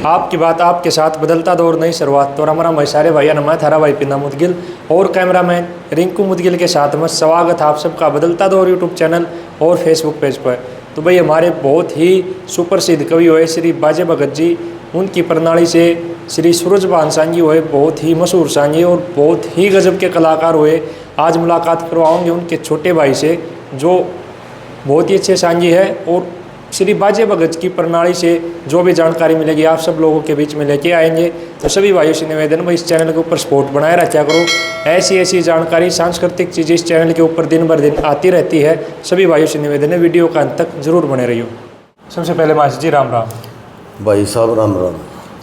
आपकी बात आपके साथ बदलता दौर नई शुरुआत। तो हमारा मैं सारे भैया नमा थारा भाई पिना मुदगिल और कैमरामैन रिंकू मुदगिल के साथ में स्वागत आप सबका बदलता दौर यूट्यूब चैनल और फेसबुक पेज पर। तो भाई हमारे बहुत ही सुप्रसिद्ध कवि हुए श्री बाजे भगत जी, उनकी प्रणाली से श्री सूरजभान सांगी हुए बहुत ही मशहूर सांगी और बहुत ही गजब के कलाकार हुए। आज मुलाकात करवाऊंगे उनके छोटे भाई से जो बहुत ही अच्छे सांगी है, और श्री बाजे भगत की प्रणाली से जो भी जानकारी मिलेगी आप सब लोगों के बीच में लेके आएंगे। तो सभी भाइयों से निवेदन है इस चैनल के ऊपर सपोर्ट बनाए रखा करो। ऐसी ऐसी जानकारी सांस्कृतिक चीज़ें इस चैनल के ऊपर दिन भर दिन आती रहती है। सभी भाइयों से निवेदन है वीडियो का अंत तक जरूर बने रहियो। सबसे पहले मासी जी राम राम। भाई साहब राम राम।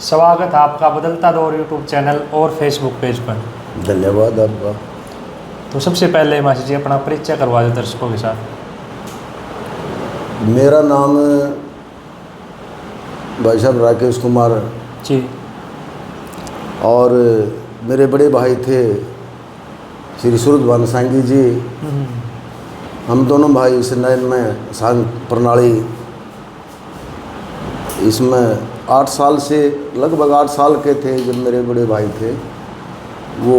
स्वागत आपका बदलता दौर यूट्यूब चैनल और फेसबुक पेज पर। धन्यवाद आपका। तो सबसे पहले मासी जी अपना परिचय करवा दो दर्शकों के साथ। मेरा नाम भाई साहब राकेश कुमार जी, और मेरे बड़े भाई थे श्री सूरजभान सांगी जी। हम दोनों भाई इस नयन में सांग प्रणाली इसमें 8 साल से लगभग 8 साल के थे जब मेरे बड़े भाई थे वो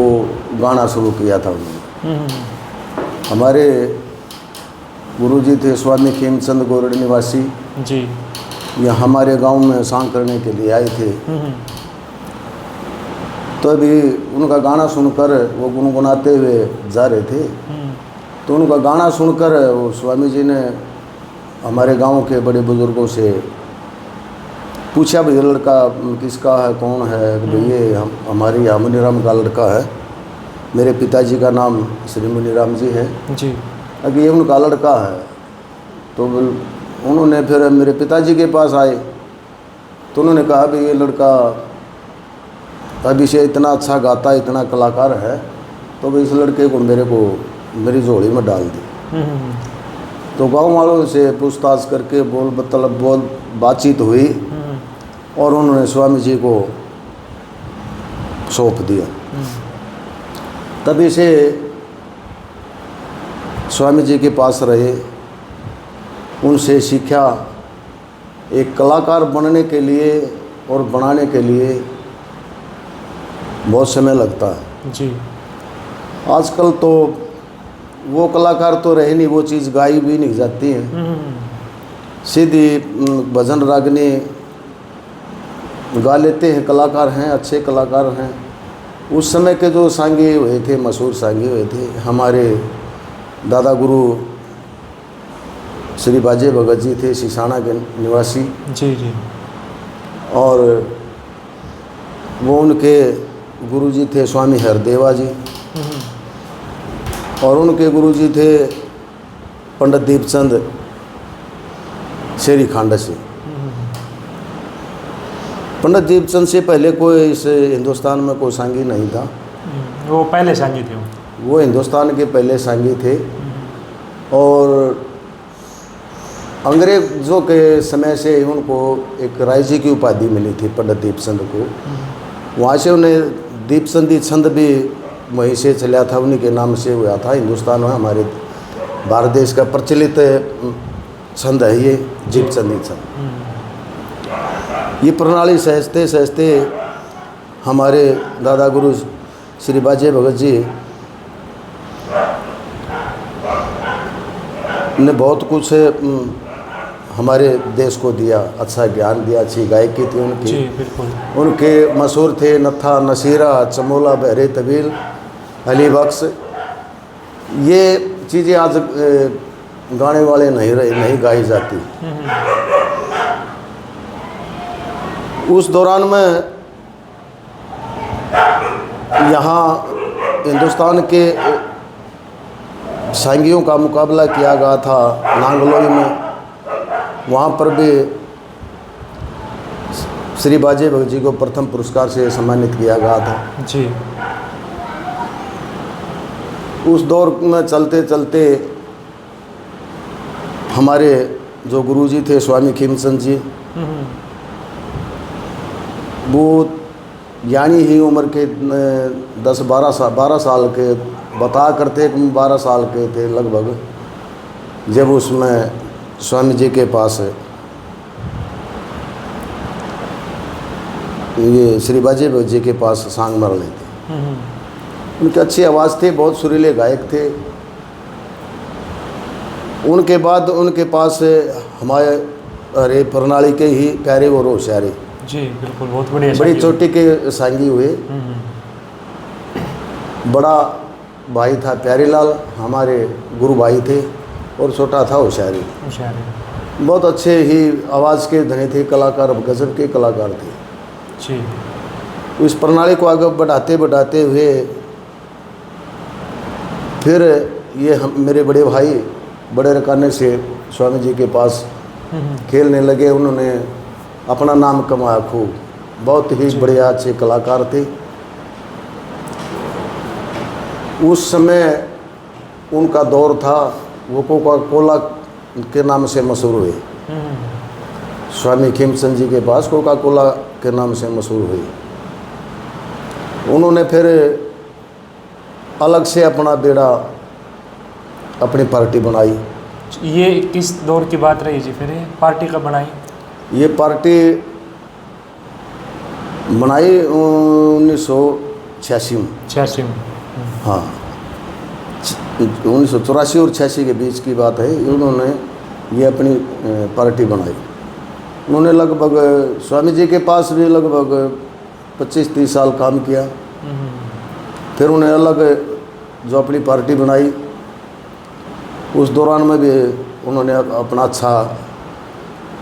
गाना शुरू किया था उन्होंने। हमारे गुरुजी थे स्वामी खेमचंद गोरड़ निवासी जी, यहाँ हमारे गांव में सांग करने के लिए आए थे। तो अभी उनका गाना सुनकर वो गुनगुनाते हुए जा रहे थे, तो उनका गाना सुनकर वो स्वामी जी ने हमारे गांव के बड़े बुजुर्गों से पूछा, भाई लड़का किसका है, कौन है? भाई ये हमारी यहाँ मुनीराम का लड़का है। मेरे पिताजी का नाम श्री मुनीराम जी है जी। अभी ये उनका लड़का है। तो उन्होंने फिर मेरे पिताजी के पास आए तो उन्होंने कहा भाई ये लड़का अभी से इतना अच्छा गाता है, इतना कलाकार है, तो भाई इस लड़के को मेरी झोली में डाल दी। तो गांव वालों से पूछताछ करके बोल बातचीत हुई और उन्होंने स्वामी जी को सौंप दिया। तभी से स्वामी जी के पास रहे, उनसे सीखा। एक कलाकार बनने के लिए और बनाने के लिए बहुत समय लगता है जी। आजकल तो वो कलाकार तो रहे नहीं, वो चीज़ गाई भी नहीं जाती है। सीधी भजन रागनी गा लेते हैं, कलाकार हैं, अच्छे कलाकार हैं। उस समय के जो सांगी हुए थे, मशहूर सांगी हुए थे, हमारे दादा गुरु श्री बाजे भगत जी थे, सिसाना के निवासी जी जी। और वो उनके गुरुजी थे स्वामी हरदेवा जी, और उनके गुरुजी थे पंडित दीपचंद शेरी खांड से। पंडित दीपचंद से पहले कोई इस हिंदुस्तान में कोई सांगी नहीं था। वो पहले सांगी थे। वो हिंदुस्तान के पहले सांगी थे, और अंग्रेज़ों के समय से उनको एक रायजी की उपाधि मिली थी पंडित दीपचंद को। वहाँ से उन्हें दीपचंदी छंद भी वहीं से चला था, उन्हीं के नाम से हुआ था। हिंदुस्तान में हमारे भारत देश का प्रचलित छंद है ये दीपचंदी छंद। ये प्रणाली सहजते सहजते हमारे दादा गुरु श्री बाजे भगत जी ने बहुत कुछ हमारे देश को दिया, अच्छा ज्ञान दिया, अच्छी गायकी थी उनकी। जी बिल्कुल। उनके मशहूर थे नत्था नसीरा, चमोला, बहरे तबील, अली बख्श। ये चीज़ें आज गाने वाले नहीं गाई जाती। उस दौरान में यहाँ हिंदुस्तान के सांगियों का मुकाबला किया गया था नांगलोई में। वहाँ पर भी श्री बाजे भगत जी को प्रथम पुरस्कार से सम्मानित किया गया था जी। उस दौर में चलते चलते हमारे जो गुरुजी थे स्वामी खेमचंद जी, वो यानी ही उम्र के 12 साल के बता करते 12 साल के थे लगभग, जब उसमें स्वामी जी के पास ये श्री बाजे जी के पास सांग मर लेते। उनकी अच्छी आवाज़ थी, बहुत सुरीले गायक थे। उनके बाद उनके पास हमारे अरे प्रणाली के ही प्यारे और होशियारे जी बिल्कुल, बहुत बढ़िया। बड़ी चोटी के सांगी हुए। बड़ा भाई था प्यारीलाल, हमारे गुरु भाई थे, और छोटा था होशियारी। बहुत अच्छे ही आवाज़ के धनी थे, कलाकार, गजब के कलाकार थे जी। इस प्रणाली को आगे बढ़ाते बढ़ाते हुए फिर ये हम मेरे बड़े भाई बड़े रकाने से स्वामी जी के पास खेलने लगे। उन्होंने अपना नाम कमाया खूब, बहुत ही बढ़िया अच्छे कलाकार थे। उस समय उनका दौर था, वो कोका कोला के नाम से मशहूर हुए। स्वामी खीमचंद जी के पास कोका कोला के नाम से मशहूर हुई। उन्होंने फिर अलग से अपना बेड़ा, अपनी पार्टी बनाई। ये किस दौर की बात रही जी? फिर ये पार्टी कब बनाई? ये पार्टी बनाई 1986 में। 86 में? हाँ, 1984 और 86 के बीच की बात है। उन्होंने ये अपनी पार्टी बनाई। उन्होंने लगभग स्वामी जी के पास भी लगभग 25-30 साल काम किया। फिर उन्हें अलग जो अपनी पार्टी बनाई, उस दौरान में भी उन्होंने अपना अच्छा,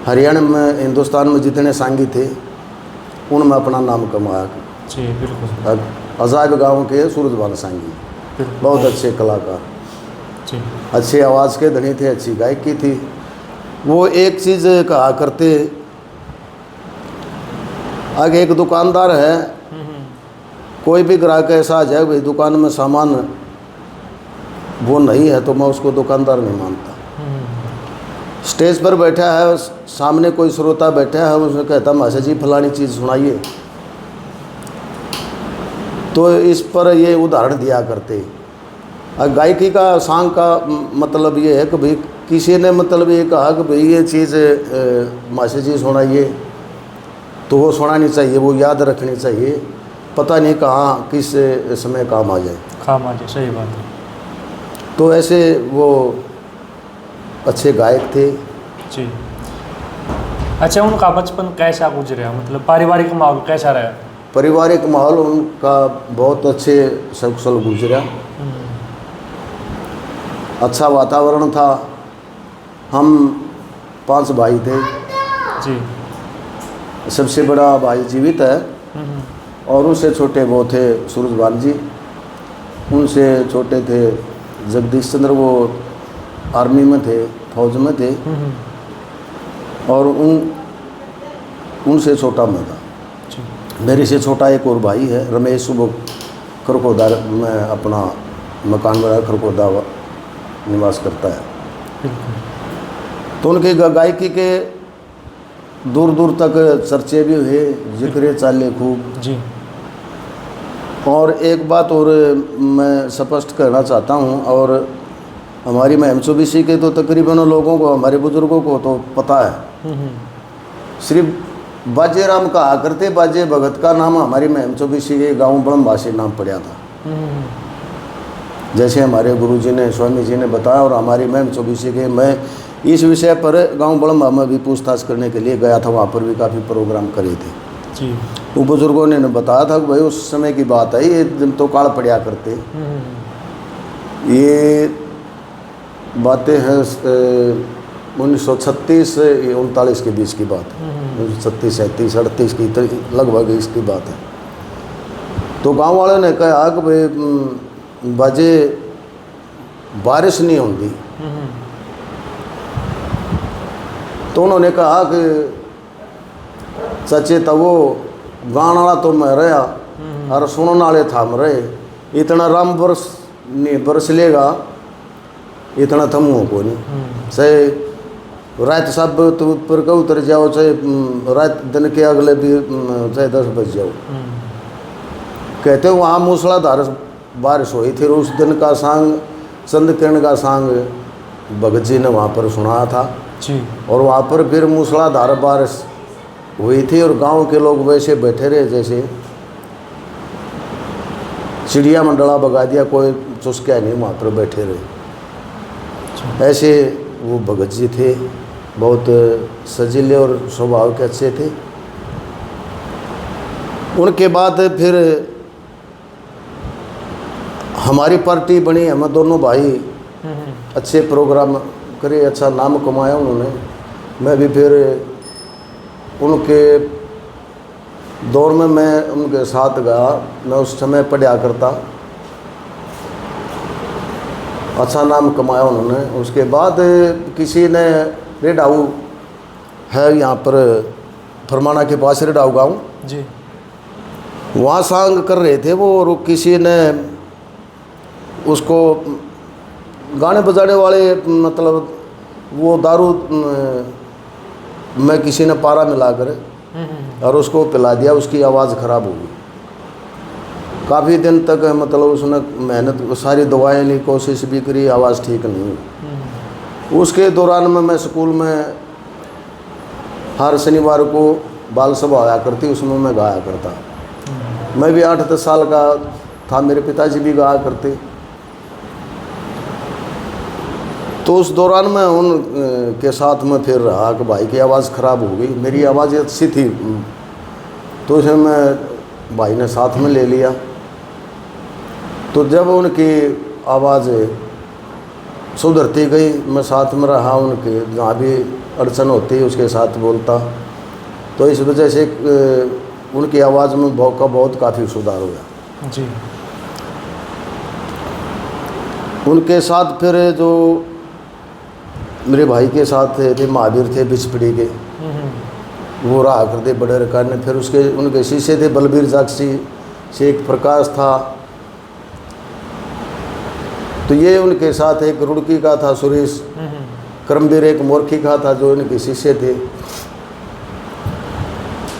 हरियाणा में, हिंदुस्तान में जितने सांगी थे उनमें अपना नाम कमाया जी बिल्कुल। अजायब गांव के सूरजभान सांगी, बहुत अच्छे कलाकार जी, अच्छी आवाज़ के धनी थे, अच्छी गायकी थी। वो एक चीज़ कहा करते, आगे एक दुकानदार है, कोई भी ग्राहक ऐसा आ जाए भाई दुकान में सामान वो नहीं है तो मैं उसको दुकानदार नहीं मानता। स्टेज पर बैठा है, सामने कोई श्रोता बैठा है, उसने कहता मास्टर जी फलानी चीज़ सुनाइए, तो इस पर ये उदाहरण दिया करते। गायकी का सांग का मतलब ये है कि भाई किसी ने मतलब ये कहा कि भाई ये चीज़ मास्टर जी सुनाइए, तो वो सुनानी चाहिए, वो याद रखनी चाहिए, पता नहीं कहाँ किस समय काम आ जाए। सही बात है। तो ऐसे वो अच्छे गायक थे जी। अच्छा, उनका बचपन कैसा गुजरा, मतलब पारिवारिक माहौल कैसा रहा? पारिवारिक माहौल उनका बहुत अच्छे सकुशल गुजरा, अच्छा वातावरण था। हम 5 भाई थे जी। सबसे बड़ा भाई जीवित है, और उससे छोटे वो थे सूरजभान जी, उनसे छोटे थे जगदीश चंद्र, वो आर्मी में थे, फौज में थे, और उनसे छोटा मैं था। मेरे से छोटा एक और भाई है रमेश, वो खरखोदा में अपना मकान बना, खरखोदा निवास करता है। तो उनके गायकी के दूर दूर तक चर्चे भी हुए, जिक्र चाले खूब जी। और एक बात और मैं स्पष्ट करना चाहता हूँ, और हमारी महम चौबीसी के तो तकरीबन लोगों को, हमारे बुजुर्गों को तो पता है। श्री बाजेराम कहा करते, बाजे भगत का नाम हमारी महम चौबीसी के गाँव बड़मबासी नाम पड़ा था। जैसे हमारे गुरुजी ने, स्वामी जी ने बताया, और हमारी महम चौबीसी के, मैं इस विषय पर गांव बड़म्बा में भी पूछताछ करने के लिए गया था, वहाँ पर भी काफ़ी प्रोग्राम करे थे जी। वो बुजुर्गों ने बताया था कि भाई उस समय की बात है, ये दिन तो काल पड़ा करते। ये बातें हैं 1936 से 39 के बीच की बात है, 1936, 37, 38 की लगभग इसकी बात है। तो गांव वालों ने कहा कि भाई बाजे बारिश नहीं होती, तो उन्होंने कहा कि सचे तो वो गाने वाला तो मैं रहा और सुनने वाले थाम रहे, इतना राम बरस नहीं बरस लेगा, इतना थमू को नहीं। चाहे रात सब तो पर का उतर जाओ, चाहे रात दिन के अगले भी चाहे 10 बज जाओ। कहते हो वहाँ मूसलाधार बारिश हुई थी। उस दिन का सांग चंद किरण का सांग भगत जी ने वहाँ पर सुनाया था जी। और वहाँ पर फिर मूसलाधार बारिश हुई थी और गांव के लोग वैसे बैठे रहे जैसे चिड़िया मंडला बगा दिया, कोई चुस्का नहीं, वहाँ पर बैठे रहे। ऐसे वो भगत जी थे, बहुत सजीले और स्वभाव के अच्छे थे। उनके बाद फिर हमारी पार्टी बनी, हम दोनों भाई अच्छे प्रोग्राम करे, अच्छा नाम कमाया उन्होंने। मैं भी फिर उनके दौर में मैं उनके साथ गया। मैं उस समय पढ़ा करता, अच्छा नाम कमाया उन्होंने। उसके बाद किसी ने रेड हाउ है यहाँ पर फरमाना के पास, रेड हाउ गाँव जी, वहाँ सांग कर रहे थे वो, और किसी ने उसको गाने बजाने वाले मतलब वो दारू में किसी ने पारा मिलाकर और उसको पिला दिया, उसकी आवाज़ ख़राब हो गई। काफ़ी दिन तक मतलब उसने मेहनत, सारी दवाएं ली, कोशिश भी करी, आवाज़ ठीक नहीं हुई। उसके दौरान में मैं स्कूल में हर शनिवार को बाल सभा आया करती, उसमें मैं गाया करता। मैं भी 8-10 साल का था, मेरे पिताजी भी गाया करते। तो उस दौरान मैं उन के साथ में फिर रहा कि भाई की आवाज़ ख़राब हो गई, मेरी आवाज़ अच्छी थी, तो उसे मैं भाई ने साथ में ले लिया। तो जब उनकी आवाज़ सुधरती गई, मैं साथ में रहा, उनके जहाँ भी अड़चन होती उसके साथ बोलता। तो इस वजह से उनकी आवाज़ में बहुत काफ़ी सुधार हुआ जी। उनके साथ फिर जो मेरे भाई के साथ थे महावीर थे बिचपड़ी के, वो रहा करते बड़े रकार ने। फिर उसके उनके शीशे थे बलबीर जागसी, शेख प्रकाश था। तो ये उनके साथ एक रुड़की का था सुरेश, करमवीर एक मोरखी का था, जो इनके शिष्य थे।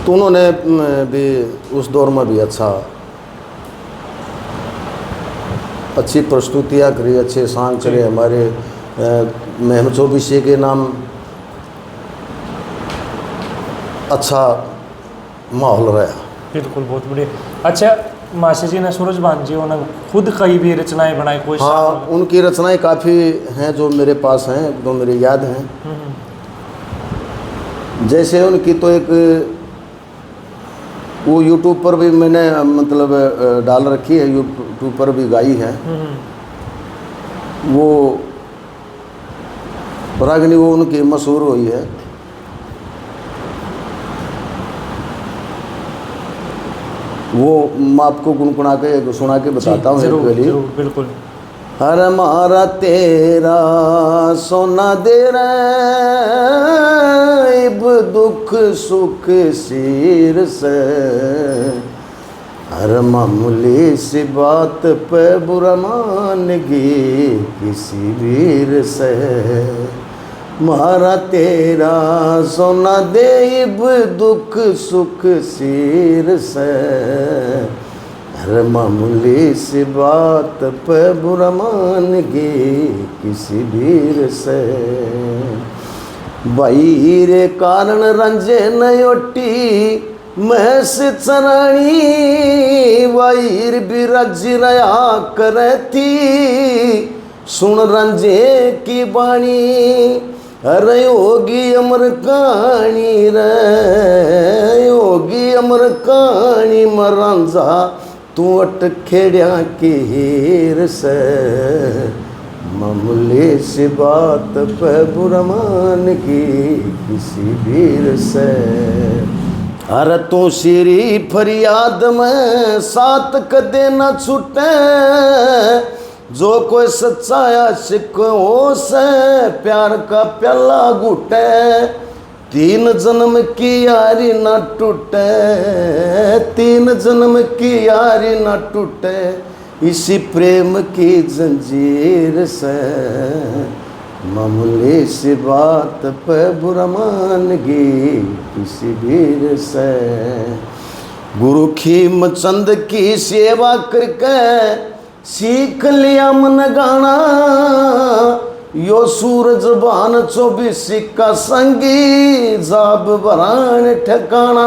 तो उन्होंने भी उस दौर में भी अच्छी प्रस्तुतियाँ करी, अच्छे सांग चले। हमारे महम चौबीसे के नाम अच्छा माहौल रहा। बिल्कुल, बहुत बढ़िया। अच्छा, मासी जी ने, सूरजभान जी उन्होंने खुद कई भी रचनाएं बनाई कोई? हाँ, उनकी रचनाएं काफ़ी हैं जो मेरे पास हैं, जो मेरे याद हैं। जैसे उनकी तो एक वो यूट्यूब पर भी मैंने मतलब डाल रखी है, यूट्यूब पर भी गाई है। वो रागनी वो उनकी मशहूर हुई है। वो मैं आपको गुनगुना के सुना के बताता हूँ। जरूर, बिल्कुल। हर मारा तेरा सोना दे रहे, इब दुख सुख सिर से, हर मामूली सी बात पे बुरा मानगी किसी वीर से। मारा तेरा सोना दे, इब दुख सुख सिर से, हर मामूली सी बात पे बुरा मानगी किसी वीर से। भाई रे कारण रंजे नयोटी महस चराणी, वाईर भी रज रया करती, सुन रंजे की बाणी। अरे योगी अमर कहानी रे, योगी अमर कहानी मरांजा, तू अट खेड़िया की हीर से, मामूली सी बात पे बुरा मान की किसी वीर से। अरे तू श्री फरियाद में सात कदे न छूटे, जो कोई सच्चा आशिक हो से प्यार का प्याला घुटे, तीन जन्म की यारी न टूटे, तीन जन्म की यारी न टूटे, इसी प्रेम की जंजीर से, मामूली सी बात पे बुरा मानगी किसी वीर से। गुरु खीमचंद की सेवा करके सीख लिया मन गाना, यो सूरज भान 24 का संगी जाब बरान ठिकाना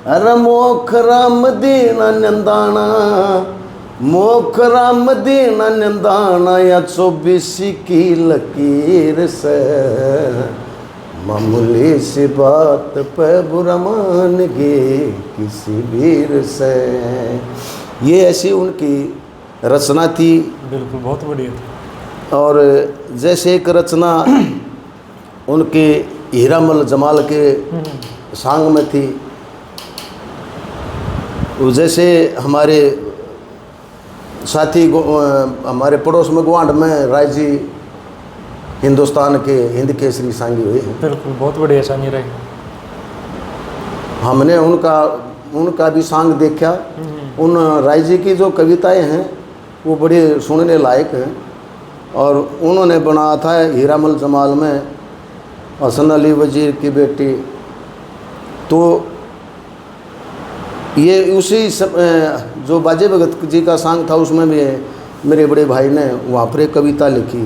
अरे मोखरा मदीना नंदाना मोखरा मदीना नंदाना या 24 की लकीर से मामूली सी बात पे बुरा मान गए किसी वीर से। ये ऐसी उनकी रचना थी। बिल्कुल, बहुत बढ़िया था। और जैसे एक रचना उनके हीरामल जमाल के सांग में थी, जैसे हमारे साथी हमारे पड़ोस में गुआंढ में राय जी हिंदुस्तान के हिंद केसरी सांगी हुए हैं। बिल्कुल, बहुत बढ़िया सांगी रहे। हमने उनका भी सांग देखा। उन राय जी की जो कविताएं हैं वो बड़ी सुनने लायक हैं। और उन्होंने बनाया था हीरामल जमाल में हसन अली वजीर की बेटी। तो ये उसी जो बाजे भगत जी का सांग था उसमें भी मेरे बड़े भाई ने वहाँ पर एक कविता लिखी।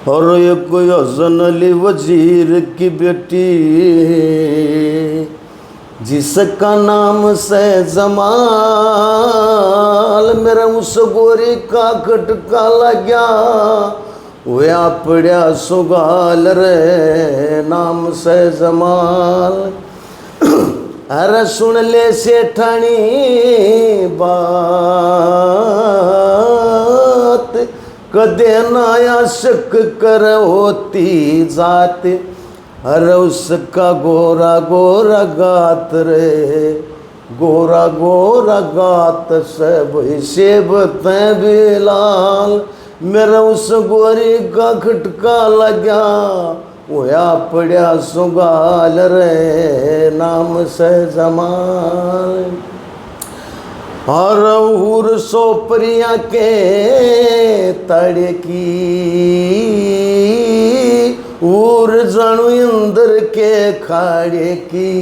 और ये कोई हसन अली वजीर की बेटी जिसका नाम से जमाल मेरा उस गोरी का खटका लग्या वया पड़ा सुगाल रे नाम से जमाल। अरे सुन ले सेठानी बात कदे नाया शक कर होती जात अरे उसका गोरा गोरा गात रे गोरा गोरा गात सब से बते बिलाल मेरा उस गोरी का खटका लग्या वया पड़ा सुगाल रे नाम से जमाल। और हूर सोपरिया के तड़े की ऊर जानू इंद्र के खाड़े की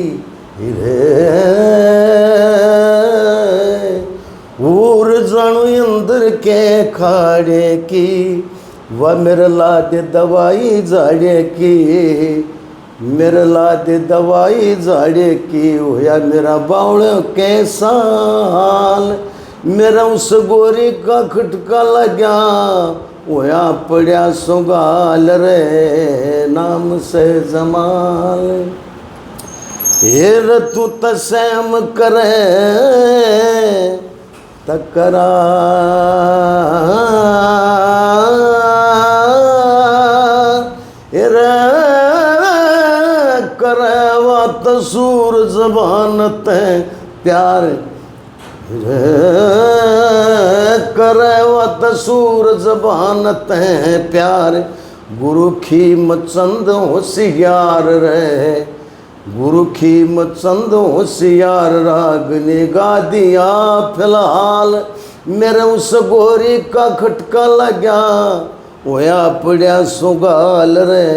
ऊर जानू इंद्र के खाड़े की वह मेरे लाद दवाई जाड़े की मेरे लाद दवाई जाड़े की होया मेरा बावड़ के साल मेरा उस गोरी का खटका लग्या वया पड़ा सुगाल रे नाम से जमाल। हेर तू तसैम करे तकरा हेर करवा तसूर जबान ते प्यार करवा तसूर जबान ते प्यार गुरु खीम चंद होशियार रे गुरु खीम चंद होशियार राग ने गा दिया फिलहाल मेरे उस गोरी का खटका लग्या होया पड़ा सुगाल रे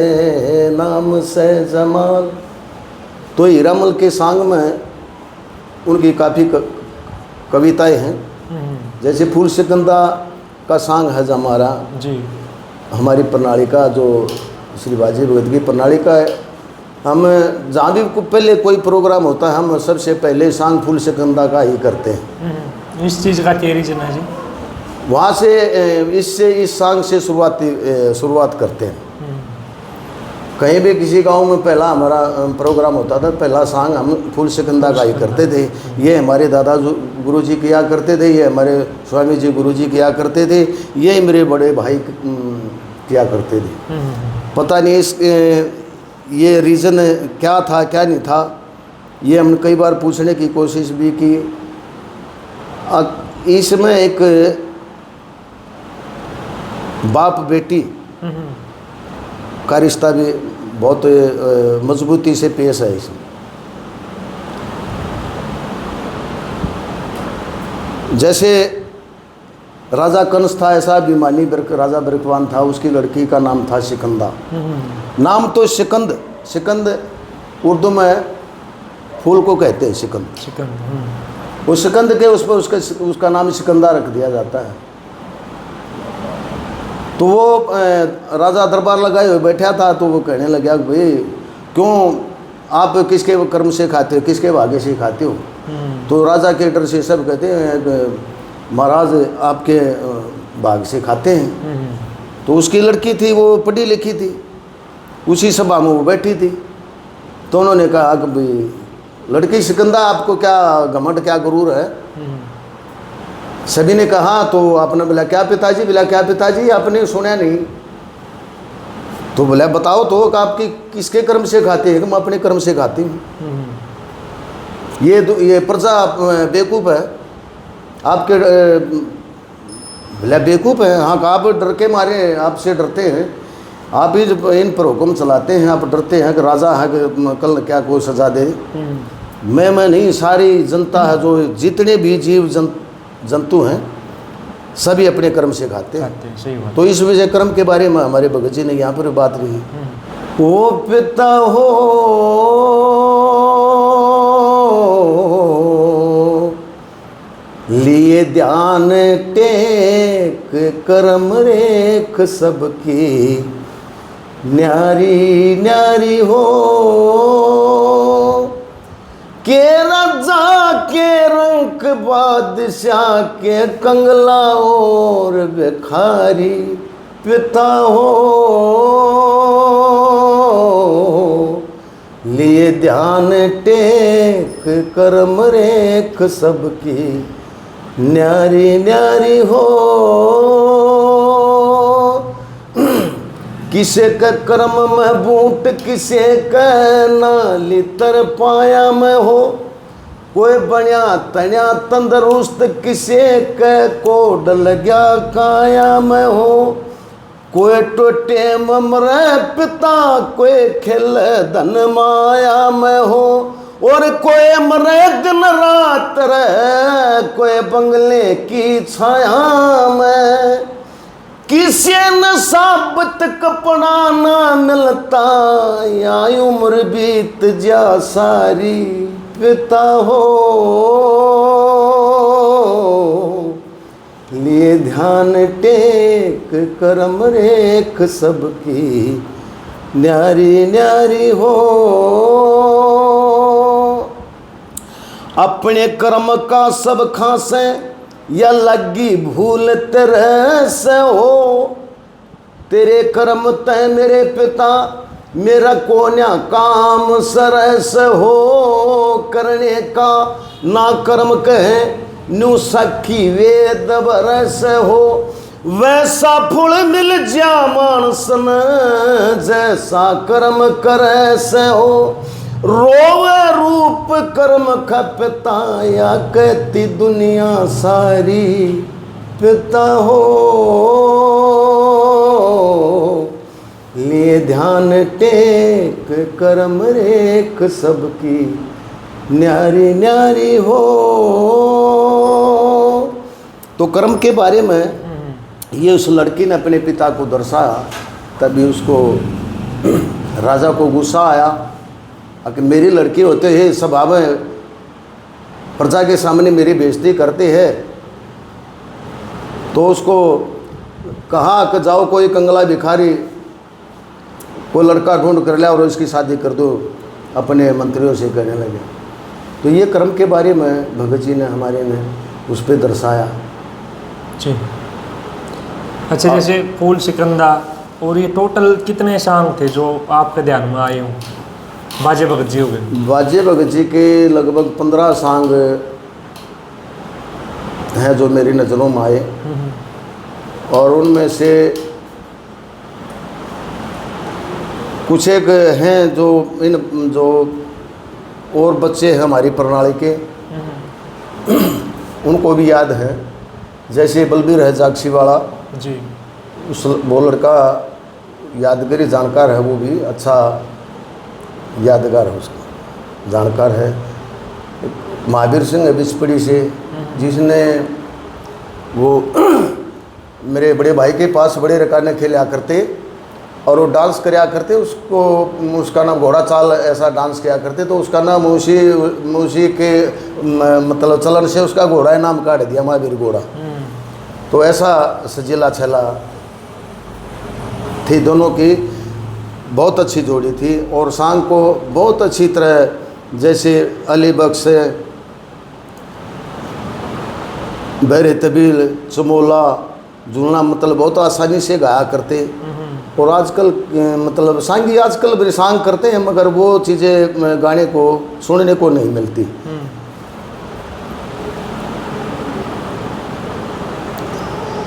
नाम से जमाल। तो हीरामल के सांग में उनकी काफ़ी कविताएं हैं। जैसे फूल सिकंदा का सांग है हमारा जी, हमारी प्रणालिका जो श्री बाजे भगत की प्रणालिका है। हम जहाँ भी पहले कोई प्रोग्राम होता है हम सबसे पहले सांग फूल सिकंदा का ही करते हैं। इस चीज़ का क्या रीजन है जी? वहाँ से इस सांग से शुरुआत करते हैं। कहीं भी किसी गांव में पहला हमारा प्रोग्राम होता था पहला सांग हम फूल सिकंदा का ही करते थे। ये हमारे दादा गुरुजी किया करते थे, ये हमारे स्वामी जी गुरुजी किया करते थे, ये मेरे बड़े भाई किया करते थे। पता नहीं इस ये रीज़न क्या था क्या नहीं था, ये हमने कई बार पूछने की कोशिश भी की। इसमें एक बाप बेटी का रिश्ता भी बहुत मजबूती से पेश है इसमें। जैसे राजा कंस था ऐसा अभिमानी राजा बरकवान था, उसकी लड़की का नाम था सिकंदा। नाम तो सिकंद उर्दू में फूल को कहते हैं सिकंद। उस सिकंद के उस पर उसका नाम सिकंदा रख दिया जाता है। तो वो राजा दरबार लगाए हुए बैठा था, तो वो कहने लगा कि भाई क्यों आप किसके कर्म से खाते हो, किसके भाग्य से खाते हो। तो राजा के डर से सब कहते हैं कि महाराज आपके भाग्य से खाते हैं। तो उसकी लड़की थी, वो पढ़ी लिखी थी, उसी सभा में वो बैठी थी। तो उन्होंने कहा कि भाई लड़की सिकंदा, आपको क्या घमंड, क्या गुरूर है। सभी ने कहा, तो आपने बोला क्या पिताजी, बोला क्या पिताजी, आपने सुना नहीं। तो बोला बताओ तो कि आपकी किसके कर्म से खाते हैं। कि मैं अपने कर्म से खाती हूँ। ये प्रजा बेवकूफ़ है, आपके बोला बेवकूफ़ है। हाँ, आप डर के मारे आपसे डरते हैं, आप ही इन पर हुक्म चलाते हैं, आप डरते हैं कि राजा है कि कल क्या कोई सजा दे। मैं नहीं, सारी जनता है, जो जितने भी जीव जंतु हैं सभी अपने कर्म से खाते हैं। सही बात। तो इस वजह कर्म के बारे में हमारे भगत जी ने यहाँ पर बात रही। ओ पिता हो लिए ध्यान टेक, कर्म रेख सबकी न्यारी न्यारी हो। के राजा के रंक बादशाह के कंगला और भिखारी पिता हो लिए ध्यान टेक, कर्म रेख सबकी न्यारी न्यारी हो। किसे का कर्म में बूट, किसे का नाली तर पाया में हो। कोई बनिया तनिया तंदरुस्त, किसे का कोड लग्या काया में हो। कोई टोटे ममरे पिता, कोई खिल धन माया में हो। और कोई मरे दिन रात रहे, कोई बंगले की छाया में। किसी न साबत कपड़ा ना मिलता, या उम्र बीत जा सारी पिता हो लिए ध्यान टेक, कर्म रेख सबकी न्यारी न्यारी हो। अपने कर्म का सब खासे, या लगी भूल तेरे से हो। तेरे कर्म तय मेरे पिता, मेरा कोन्या काम सरस हो। करने का ना कर्म कहे, न्यू सखी वेद बरस हो। वैसा फुल मिल जा मानस न, जैसा कर्म करे से हो। रोवे रूप कर्म का पिता, या कहती दुनिया सारी पिता हो लिए ध्यान टेक, कर्म रेख सबकी न्यारी न्यारी हो। तो कर्म के बारे में ये उस लड़की ने अपने पिता को दर्शाया। तभी उसको राजा को गुस्सा आया कि मेरी लड़की होते हैं सभा में प्रजा के सामने मेरी बेइज्जती करते हैं। तो उसको कहा कि जाओ कोई कंगला भिखारी, कोई लड़का ढूंढ कर लिया और इसकी शादी कर दो, अपने मंत्रियों से कहने लगे। तो ये कर्म के बारे में भगत जी ने हमारे ने उस पर दर्शाया। जी अच्छा, जैसे फूल सिकंदा और ये टोटल कितने सांग थे जो आपके ध्यान में आए हों बाजे भगत जी हो गए? बाजे भगत जी के लगभग 15 सांग हैं जो मेरी नज़रों में आए। और उनमें से कुछ एक हैं जो और बच्चे हैं हमारी प्रणाली के, उनको भी याद है। जैसे बलबीर है जागसी वाला जी, वो लड़का यादगारी जानकार है, वो भी अच्छा यादगार है, उसका जानकार है। महावीर सिंह है बिचपड़ी से, जिसने वो मेरे बड़े भाई के पास बड़े रकाने खेला करते और वो डांस कराया करते। उसका नाम घोड़ा चाल ऐसा डांस किया करते। तो उसका नाम मौसी के मतलब चलन से उसका घोड़ा नाम काट दिया महावीर घोड़ा। तो ऐसा सजीला छला थी दोनों की, बहुत अच्छी जोड़ी थी। और सांग को बहुत अच्छी तरह, जैसे अली बख्श, बहरे तबील, चमोला, जुलना, मतलब बहुत आसानी से गाया करते। और आजकल मतलब सांगी आजकल भी सांग करते हैं, मगर वो चीज़ें गाने को सुनने को नहीं मिलती।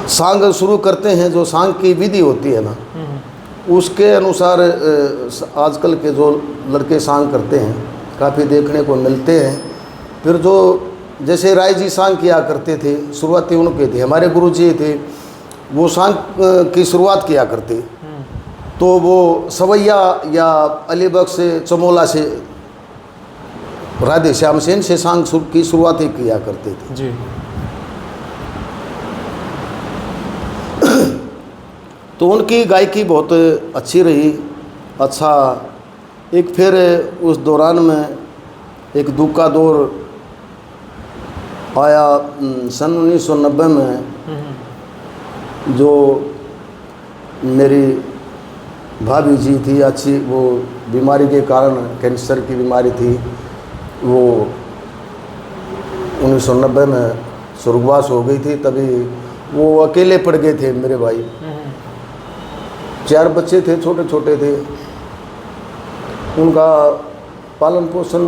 सांग शुरू करते हैं, जो सांग की विधि होती है ना, उसके अनुसार आजकल के जो लड़के सांग करते हैं काफ़ी देखने को मिलते हैं। फिर जो जैसे राय जी सांग किया करते थे, शुरुआती उनके थे, हमारे गुरु जी थे, वो सांग की शुरुआत किया करते। तो वो सवैया या अली बख्श से, चमोला से, राधे श्याम सेन से सांग की शुरुआत ही किया करते थे जी। तो उनकी गायकी बहुत अच्छी रही। अच्छा, एक फिर उस दौरान में एक दुक्का दौर आया सन 1990 में, जो मेरी भाभी जी थी, अच्छी वो बीमारी के कारण, कैंसर की बीमारी थी, वो 1990 में स्वर्गवास हो गई थी। तभी वो अकेले पड़ गए थे मेरे भाई, 4 बच्चे थे, छोटे छोटे थे। उनका पालन पोषण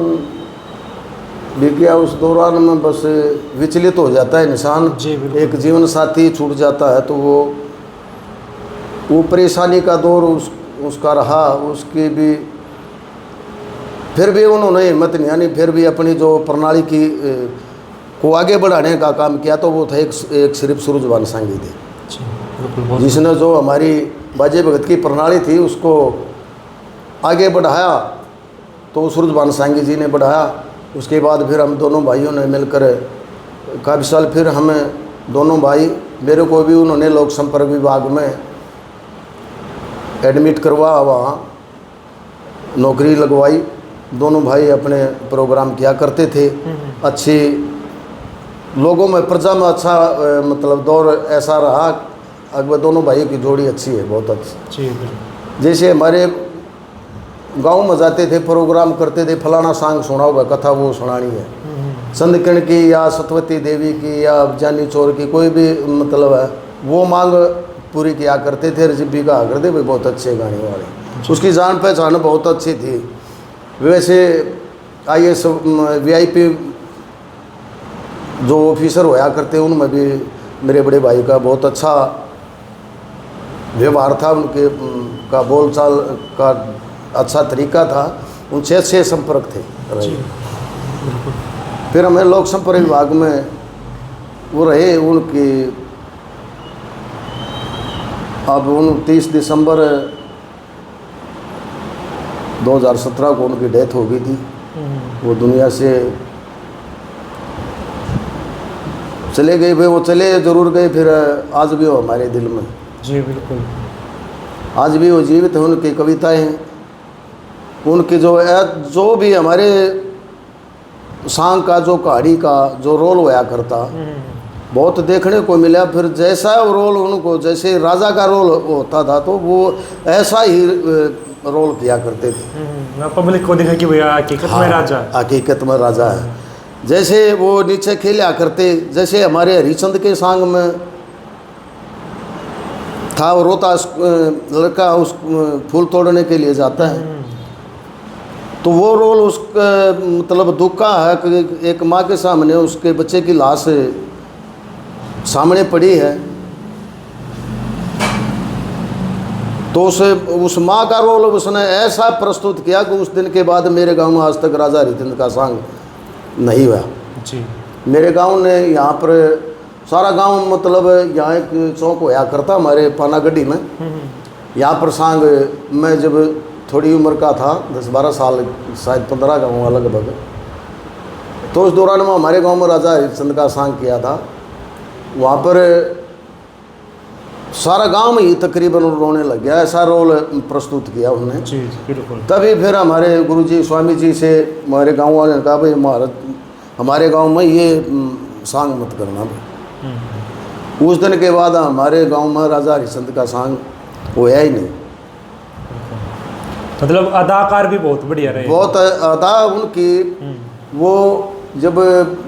भी किया। उस दौरान में बस विचलित हो जाता है इंसान, एक जीवन साथी छूट जाता है तो वो परेशानी का दौर उसका रहा। उसकी भी फिर भी उन्होंने हिम्मत नहीं आनी, फिर भी अपनी जो प्रणाली की को आगे बढ़ाने का काम किया। तो वो था एक सिर्फ सूरजवान सांगी थे, जिसने जो हमारी बाजे भगत की प्रणाली थी उसको आगे बढ़ाया। तो सूरजवान सांगी जी ने बढ़ाया। उसके बाद फिर हम दोनों भाइयों ने मिलकर काफ़ी साल फिर हमें दोनों भाई, मेरे को भी उन्होंने लोक संपर्क विभाग में एडमिट करवा, वहाँ नौकरी लगवाई। दोनों भाई अपने प्रोग्राम किया करते थे। अच्छी लोगों में, प्रजा में अच्छा मतलब दौर ऐसा रहा। अकबर दोनों भाइयों की जोड़ी अच्छी है, बहुत अच्छी। जैसे हमारे गांव में जाते थे, प्रोग्राम करते थे, फलाना सांग सुना होगा, कथा वो सुनानी है, संदकिण की या सतवती देवी की या जानी चोर की, कोई भी मतलब है, वो मांग पूरी किया करते थे। रजबी कहा करते भाई बहुत अच्छे गाने वाले। उसकी जान पहचान बहुत अच्छी थी। वैसे IAS VIP जो ऑफिसर होया करते, उनमें भी मेरे बड़े भाई का बहुत अच्छा व्यवहार था, उनके का बोलचाल का अच्छा तरीका था। उनसे अच्छे संपर्क थे। फिर हमें लोक संपर्क विभाग में वो रहे। उनकी अब 29 दिसंबर 2017 को उनकी डेथ हो गई थी। वो दुनिया से चले गए। वे वो चले जरूर गए, फिर आज भी वो हमारे दिल में। जी बिल्कुल। आज भी वो जीवित है। उनकी कविताएं, उनकी जो भी हमारे सांग का, जो कहानी का जो रोल होया करता, बहुत देखने को मिला। फिर जैसा वो रोल उनको, जैसे राजा का रोल होता था, तो वो ऐसा ही रोल किया करते थे। पब्लिक को दिखा कि भैया हकीकत में राजा है। हकीकत में राजा है। जैसे वो नीचे खेला करते, जैसे हमारे हरिचंद के सांग में था, वो रोता लड़का उस फूल तोड़ने के लिए जाता है, तो वो रोल उसका मतलब दुख का है कि एक माँ के सामने उसके बच्चे की लाश सामने पड़ी है, तो उस माँ का रोल उसने ऐसा प्रस्तुत किया कि उस दिन के बाद मेरे गांव में आज तक राजा हरिचंद का सांग नहीं हुआ। जी। मेरे गांव ने यहाँ पर सारा गांव, मतलब यहाँ एक चौक होया करता हमारे पानागढ़ी में, यहाँ पर सांग मैं जब थोड़ी उम्र का था, 10-12 साल, शायद 15 का हुआ लगभग, तो उस दौरान में हमारे गांव में राजा हरिचंद का सांग किया था। वहाँ पर सारा गांव ही तकरीबन रोने लग गया, ऐसा रोल प्रस्तुत किया उन्होंने। जी बिल्कुल। तभी फिर हमारे गुरुजी स्वामी जी से हमारे गांव वाले ने कहा भाई हमारे गांव में ये सांग मत करना भाई। उस दिन के बाद हमारे गांव में राजा हरिचंद का सांग वो है ही नहीं। मतलब अदाकार भी बहुत बढ़िया रहे। बहुत अदा उनकी, वो जब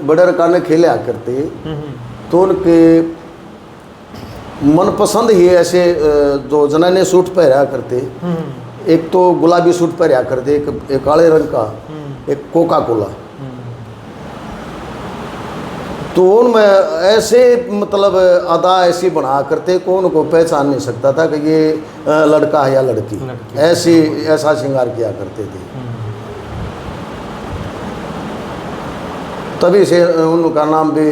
बड़े रकाने खेला करते तो उनके मनपसंद ही ऐसे जो जनाने सूट पहरा करते, एक तो गुलाबी सूट पहरा करते, एक काले रंग का, एक कोका कोला। तो उनमें ऐसे मतलब अदा ऐसी बना करते को उनको पहचान नहीं सकता था कि ये लड़का है या लड़की। ऐसा श्रृंगार किया करते थे। तभी से उनका नाम भी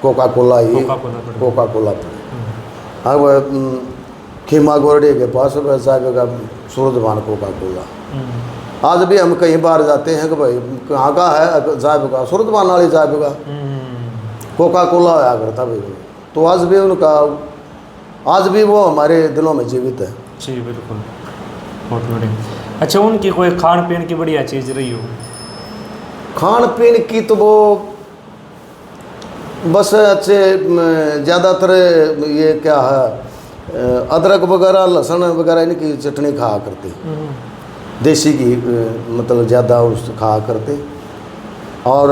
कोका कोला ही, कोका कोला पड़े। अब खीमा गोरडे के पास जाएगा सूरजभान कोका कोला। आज भी हम कहीं बार जाते हैं कि भाई कहाँ का है, जाएगा सूरजभान वाली जाएगा, कोका कोला आया करता भाई। तो आज भी उनका, आज भी वो हमारे दिलों में जीवित है। जी बिल्कुल, बहुत बढ़िया। अच्छा, उनकी कोई खान पीन की बढ़िया चीज़ रही हो? खान पीन की तो वो बस अच्छे ज़्यादातर ये क्या है, अदरक वगैरह लहसुन वगैरह इनकी चटनी खाया करते, देसी घी मतलब ज़्यादा उस खाया करते, और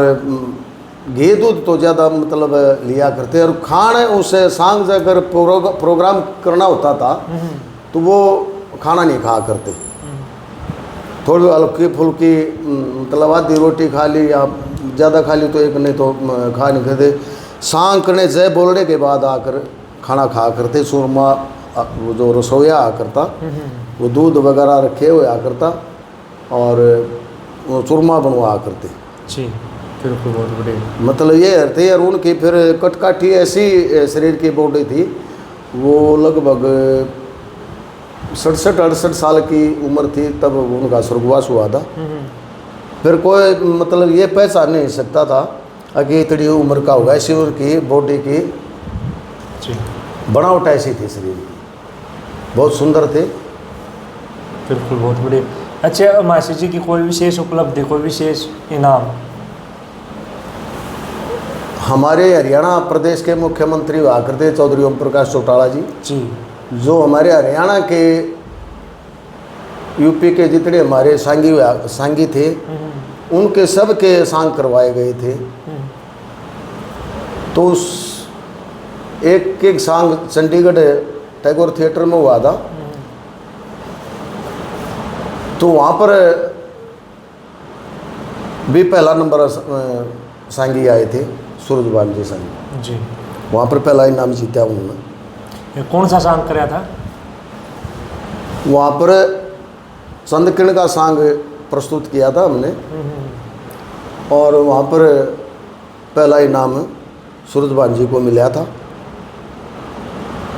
घी दूध तो ज़्यादा मतलब लिया करते। और खान उसे सांग अगर प्रोग्राम करना होता था तो वो खाना नहीं खाया करते, थोड़ी हल्की फुल्की मतलब आधी रोटी खा ली या ज़्यादा खा ली तो एक, नहीं तो खा नहीं करते। सांग करने जय बोलने के बाद आकर खाना खाया करते। सुरमा वो जो रसोईया आ करता वो दूध वगैरह रखे हुए आ करता और वो चूरमा बनवा करते। जी बिल्कुल, बहुत बढ़िया। मतलब ये रहते। और उनकी फिर कटकाठी ऐसी शरीर की बॉडी थी, वो लगभग 67-68 साल की उम्र थी तब उनका स्वर्गवास हुआ था। फिर कोई मतलब ये पहचान नहीं सकता था कि इतनी उम्र का होगा। ऐसी उनकी बॉडी की बनावट ऐसी थी शरीर की, बहुत सुंदर थे। बिल्कुल, बहुत बढ़िया। अच्छा, मासी जी की कोई विशेष उपलब्धि, कोई विशेष इनाम? हमारे हरियाणा प्रदेश के मुख्यमंत्री हुआ करते चौधरी ओम प्रकाश चौटाला जी, जो हमारे हरियाणा के यूपी के जितने हमारे सांगी थे उनके सब के सांग करवाए गए थे। तो उस एक सांग चंडीगढ़ टैगोर थिएटर में हुआ था। तो वहाँ पर भी पहला नंबर सांगी आए थे, सूरजभान जी सांगी जी। वहाँ पर पहला इनाम जीता उन्होंने। कौन सा सांग कराया था? वहाँ पर चंद्रकिरण का सांग प्रस्तुत किया था हमने, और वहाँ पर पहला इनाम सूरजभान जी को मिला था।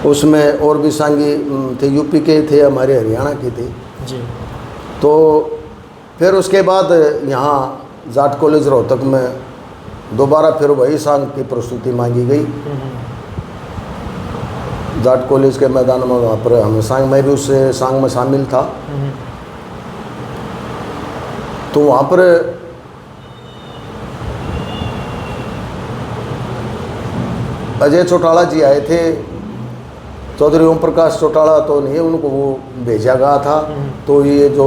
उसमें और भी सांगी थे, यूपी के थे, हमारे हरियाणा के थे जी। तो फिर उसके बाद यहाँ जाट कॉलेज रोहतक में दोबारा फिर वही सांग की प्रस्तुति मांगी गई। जाट कॉलेज के मैदान में, वहाँ पर हमें सांग, मैं भी उस सांग में शामिल था। तो वहाँ पर अजय चौटाला जी आए थे। चौधरी ओम प्रकाश चौटाला तो नहीं, उनको वो भेजा गया था। तो ये जो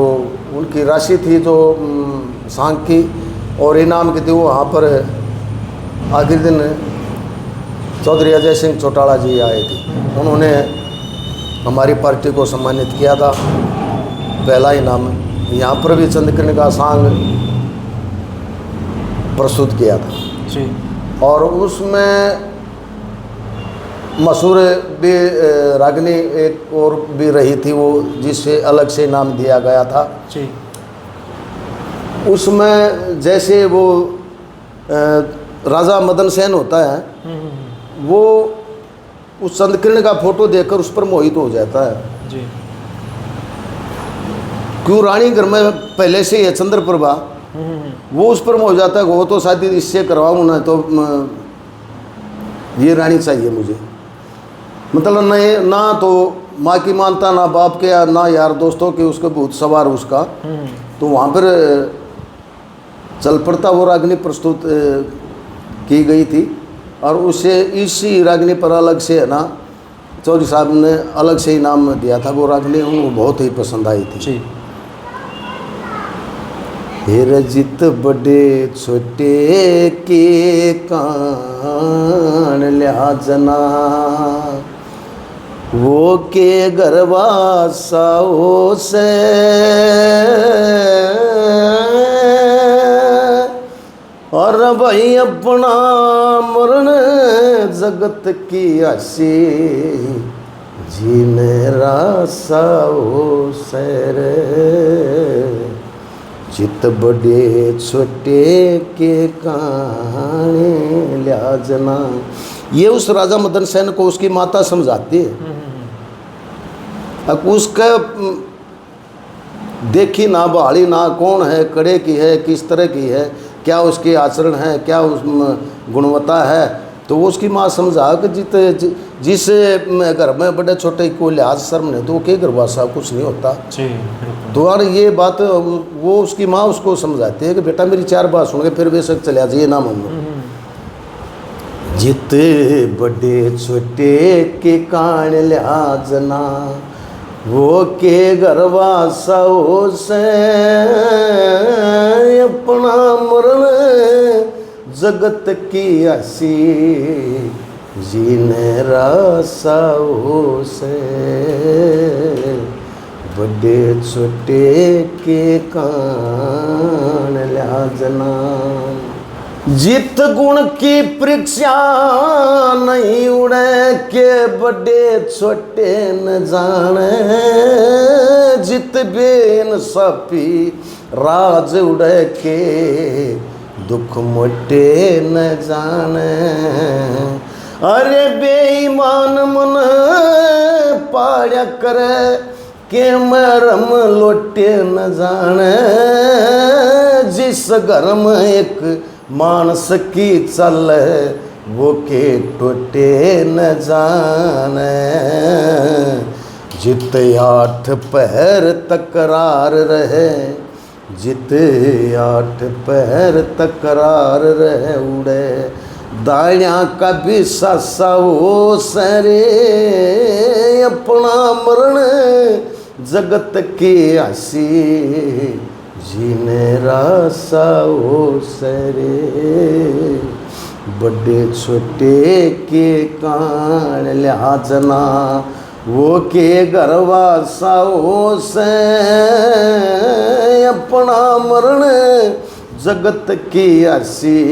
उनकी राशि थी जो सांग की और इनाम की थी, वो वहाँ पर आखिरी दिन चौधरी अजय सिंह चौटाला जी आए थे। उन्होंने हमारी पार्टी को सम्मानित किया था। पहला इनाम यहाँ पर भी चंद्रकिरण का सांग प्रस्तुत किया था जी। और उसमें मशहूर भी रागनी एक और भी रही थी, वो जिससे अलग से नाम दिया गया था जी। उसमें जैसे वो राजा मदन सेन होता है, वो उस चंद्रकिरण का फोटो देखकर उस पर मोहित हो जाता है जी। क्यों रानी घर में पहले से है चंद्रप्रभा, वो उस पर मोह जाता है, वो तो शादी इससे करवाऊँ ना, तो ये रानी चाहिए मुझे। मतलब नहीं, ना तो माँ की मानता, ना बाप के, ना यार दोस्तों के, उसके भूत सवार उसका। तो वहाँ पर चल पड़ता वो रागनी प्रस्तुत की गई थी। और उसे इसी रागनी पर अलग से है ना चौधरी साहब ने अलग से इनाम दिया था वो रागनी, उनको बहुत ही पसंद आई थी। जी। फिर जित बड़े छोटे के कान लिहाजना, वो के गरवासाओ से और भाई अपना मरण जगत की आसी, जीने रासाओ से चित बड़े छोटे के कहानी लिहाजना। ये उस राजा मदन सेन को उसकी माता समझाती है। अब उसका देखी ना बहाली ना कौन है, कड़े की है, किस तरह की है, क्या उसके आचरण है, क्या उस गुणवत्ता है, तो वो उसकी माँ समझा कि जिस घर में बड़े छोटे को लिहाज शर्म नहीं तो वो के गरवासा कुछ नहीं होता। जी तो यार ये बात वो उसकी माँ उसको समझाती है कि बेटा मेरी 4 बात सुन के फिर बेशक चले जाइए ना मम्मी। जिते बड़े छोटे के कान लिहाजना, वो के गरवासाओ से अपना मरण जगत की आसी, जीने रासाओ से बड़े छोटे के कान लिहाजना। जित गुण की परीक्षा नहीं उड़े के बड़े छोटे न जाने, जित बेइंसाफी राज उड़े के दुख मोटे न जाने। अरे बेईमान मन पाड़ा करे के मरम लोटे न जाने, जिस घर में एक मानस की चल वो के टोटे न जाने। जित 8 पहर तकरार रहे, जित 8 पहर तकरार रहे उड़े, दाया कभी सासाओ सरे अपना मरण जगत की आसी, जीने रासाओ सरे बड़े छोटे के कान लिहाजना, वो के गरवासाओ से अपना मरण जगत की आसी,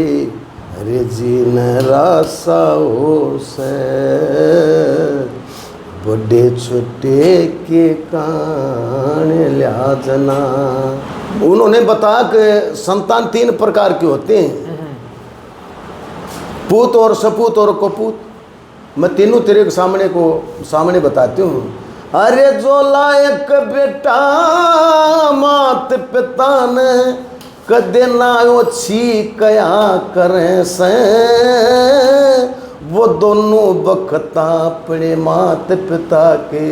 अरे जीने रासाओ से बड़े छोटे के कान लिहाजना। उन्होंने बताया कि संतान 3 प्रकार के होते हैं, पूत और सपूत और कपूत। मैं तीनों तेरे के सामने बताती हूँ। अरे जो लायक बेटा मात पिता ने कदे ना ओछी कया करें से, वो दोनों बखता अपने मात पिता के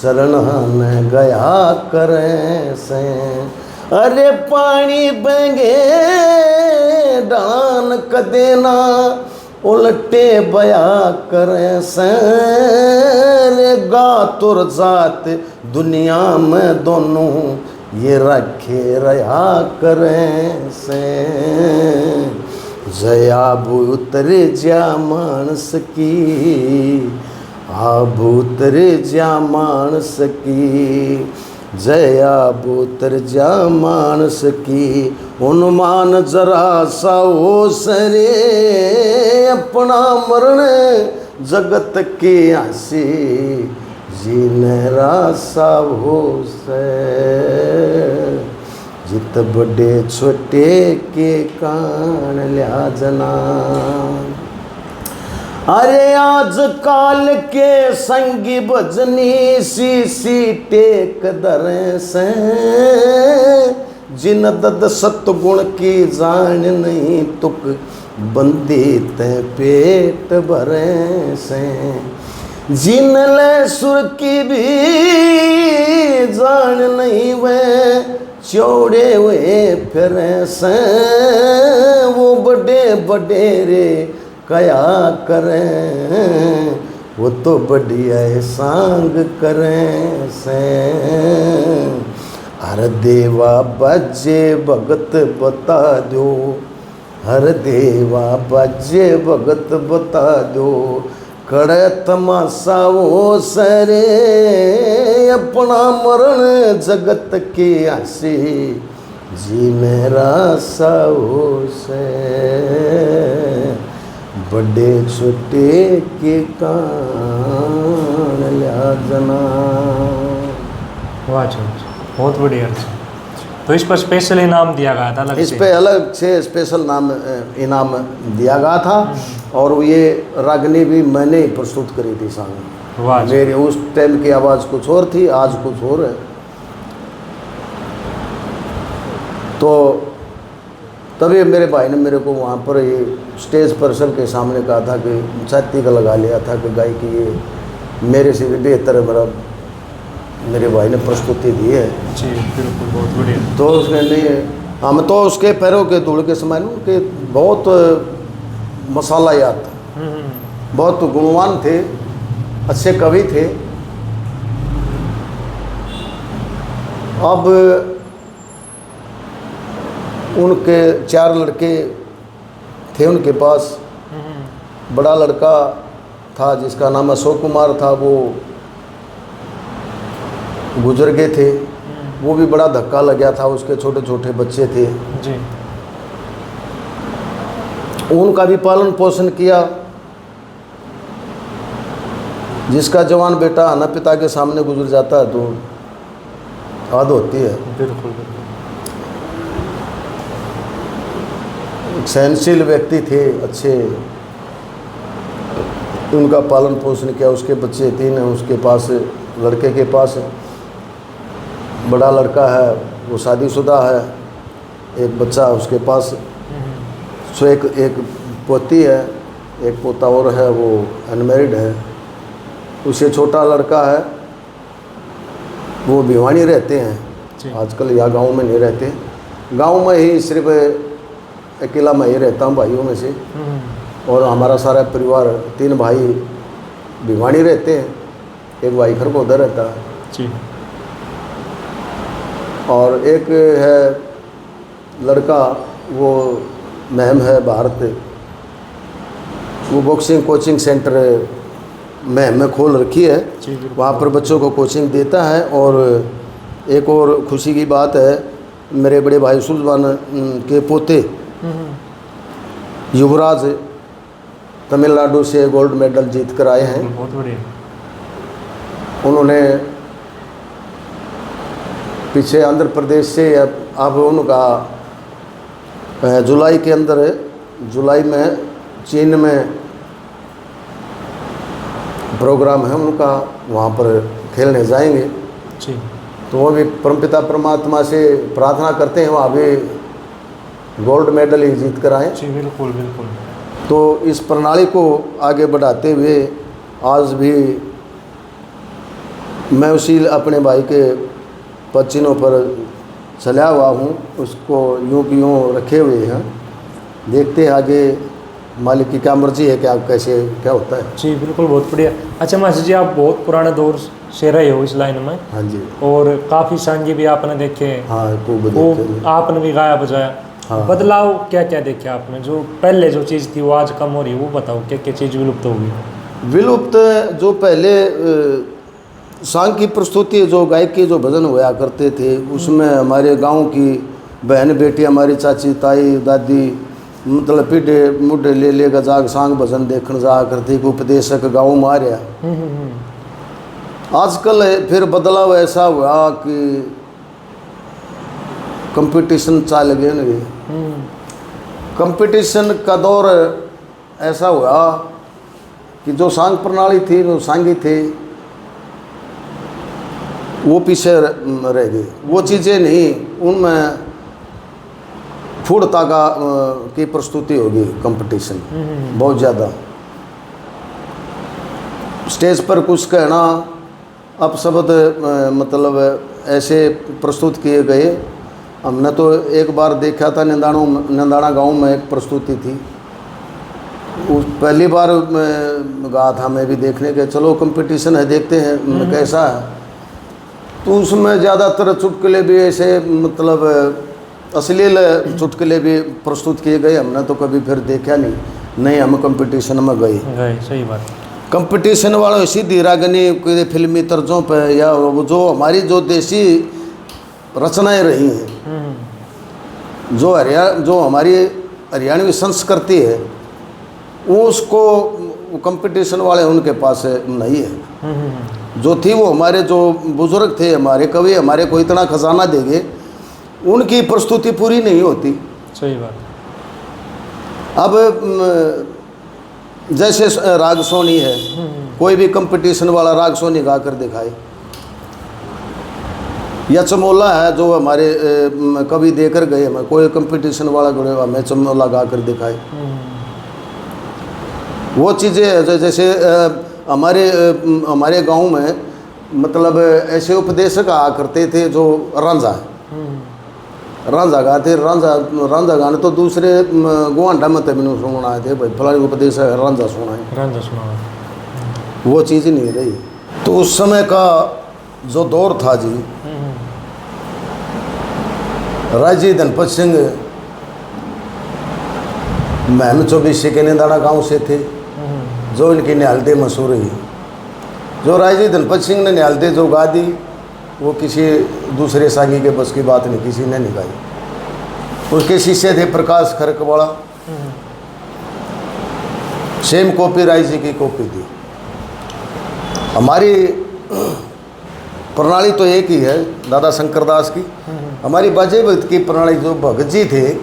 शरण न गया करें से। अरे पानी बंगे डान कदे ना उल्टे बया करें से, रे गातुर जात दुनिया में दोनों ये रखे रहा करें से। जया भूतर जा मानस की, भूतर जा मानस की, जया भूतर जा मानस की, उन्मान जरा सा हो सरे अपना मरण जगत के आसी, जीने रासा हो से जित बड़े छोटे के कान लिहाजना। अरे आज काल के संगी भजनी सी टेक दरें से, जिन दद सतगुण की जान नहीं तुक बंदी ते पेट भरे से। जिन ले सुर की भी जान नहीं वे चौड़े हुए फिरे से, वो बड़े बड़े रे कया करें वो तो बढ़िया है सांग करें से। हर देवा बजे भगत बता दो, हर देवा बजे भगत बता दो, कड़े तमाशा वो सरे अपना मरण जगत की हंसी, जी मेरा साओ से बड़े छोटे के कान लिया जना। वाह जी, बहुत बढ़िया। तो इस पर स्पेशल इनाम दिया गया था अलग इस से? पे अलग से स्पेशल इनाम दिया गया था। और ये रागनी भी मैंने ही प्रस्तुत करी थी सांग। वाह जी। मेरी उस टाइम की आवाज़ कुछ और थी, आज कुछ और है। तो तभी मेरे भाई ने मेरे को वहाँ पर ये स्टेज पर्सन के सामने कहा था कि छाती का लगा लिया था कि गायकी ये मेरे से भी बेहतर है, मेरे भाई ने प्रस्तुति दी है। जी बिल्कुल, बहुत बढ़िया। तो उसने लिए हम तो उसके पैरों के धूल के समय के बहुत मसाला याद था, बहुत गुणवान थे, अच्छे कवि थे। अब उनके 4 लड़के थे उनके पास। बड़ा लड़का था जिसका नाम अशोक कुमार था, वो गुजर गए थे। वो भी बड़ा धक्का लग गया था, उसके छोटे छोटे बच्चे थे जी। उनका भी पालन पोषण किया। जिसका जवान बेटा ना पिता के सामने गुजर जाता है तो आद होती है। बिल्कुल। एक सहनशील व्यक्ति थे, अच्छे, उनका पालन पोषण किया। उसके बच्चे 3 हैं उसके पास, लड़के के पास। बड़ा लड़का है वो शादीशुदा है, एक बच्चा उसके पास। सो एक पोती है, एक पोता और है, वो अनमैरिड है। उससे छोटा लड़का है वो भिवानी रहते हैं आजकल, या गांव में नहीं रहते। गांव में ही सिर्फ अकेला मैं ही रहता हूँ भाइयों में से। और हमारा सारा परिवार 3 भाई भिवानी रहते हैं, एक भाई खरगोदा रहता है जी। और एक है लड़का वो महम है भारत, वो बॉक्सिंग कोचिंग सेंटर महम में खोल रखी है, वहाँ पर बच्चों को कोचिंग देता है। और एक और खुशी की बात है, मेरे बड़े भाई सुल्तान के पोते युवराज तमिलनाडु से गोल्ड मेडल जीत कर आए हैं। बहुत बढ़िया। उन्होंने पीछे आंध्र प्रदेश से, अब उनका जुलाई के अंदर, जुलाई में चीन में प्रोग्राम है उनका, वहाँ पर खेलने जाएंगे। जी। तो वो भी परमपिता परमात्मा से प्रार्थना करते हैं वहाँ भी गोल्ड मेडल ही जीत कर आए। जी बिल्कुल बिल्कुल। तो इस प्रणाली को आगे बढ़ाते हुए आज भी मैं उसी अपने भाई के पचिनों पर चला हुआ हूँ, उसको यूँ की यूँ रखे हुए हैं। देखते हैं आगे मालिक की क्या मर्जी है, क्या कैसे क्या होता है। जी बिल्कुल, बहुत बढ़िया। अच्छा मास्टर जी, आप बहुत पुराने दौर से रहे हो इस लाइन में। हाँ जी। और काफ़ी सांगी भी आपने देखे। हाँ खूब वो देखे। आपने भी गाया बजाया। हाँ। बदलाव क्या क्या देखे आपने? जो पहले जो चीज़ थी वो आज कम हो रही है, वो बताओ क्या क्या चीज़ विलुप्त हो गई? विलुप्त जो पहले सांग की प्रस्तुति, जो गायक के जो भजन होया करते थे, उसमें हमारे गांव की बहन बेटी, हमारी चाची ताई दादी, मतलब पीढ़े मुढ़े ले लेकर जाग सांग भजन देखने जा करते कि उपदेशक गाँव में आ रहा। आजकल फिर बदलाव ऐसा हुआ कि कंपटीशन चाल गए ना, कंपटीशन का दौर ऐसा हुआ कि जो सांग प्रणाली थी, जो सांगी थे, वो पीछे रह गए। वो चीज़ें नहीं, उनमें फूढ़ता का की प्रस्तुति होगी, कंपटीशन बहुत ज़्यादा। स्टेज पर कुछ कहना, अपशब्द मतलब ऐसे प्रस्तुत किए गए। हमने तो एक बार देखा था, निंदाणा गांव में एक प्रस्तुति थी, पहली बार मैं गया था, मैं भी देखने के, चलो कंपटीशन है देखते हैं कैसा है। तो उसमें ज़्यादातर चुटकुले भी ऐसे मतलब अश्लील चुटकुले भी प्रस्तुत किए गए। हमने तो कभी फिर देखा नहीं हम कंपटीशन में गए। सही बात। कंपटीशन वालों सीधी रागनी कोई फिल्मी तर्जों पे या वो जो हमारी जो देसी रचनाएं रही हैं, जो हमारी हरियाणवी संस्कृति है, वो उसको कंपटीशन वाले उनके पास नहीं है। जो थी वो हमारे जो बुजुर्ग थे, हमारे कवि हमारे को इतना खजाना देंगे, उनकी प्रस्तुति पूरी नहीं होती। सही बात। अब जैसे राग सोनी है, कोई भी कंपटीशन वाला राग सोनी गा कर दिखाए, या चमोला है जो हमारे कवि देकर गए, हमें कोई कंपटीशन वाला गए हमें चमोला गा कर दिखाए। वो चीज़ें जैसे हमारे गांव में मतलब ऐसे उपदेशक आ करते थे जो रांझा गाते, रांझा गाने तो दूसरे गुआंडा में तभी सुना थे, भाई फलानी उपदेश रांझा सुना है। वो चीज़ नहीं रही। तो उस समय का जो दौर था जी, राजी धनपत सिंह महम 24 के नेदाना गांव से थे, जो इनकी न्यालते मशहूर है। जो राजी धनपत सिंह ने न्यालते जो गा दी, वो किसी दूसरे सांगी के बस की बात नहीं, किसी ने नहीं गाई। उसके शिष्य थे प्रकाश खरकवाड़ा, सेम कॉपी राय जी की कॉपी थी। हमारी प्रणाली तो एक ही है, दादा शंकरदास की। हमारी बाजे भक्त की प्रणाली जो भगत जी थे,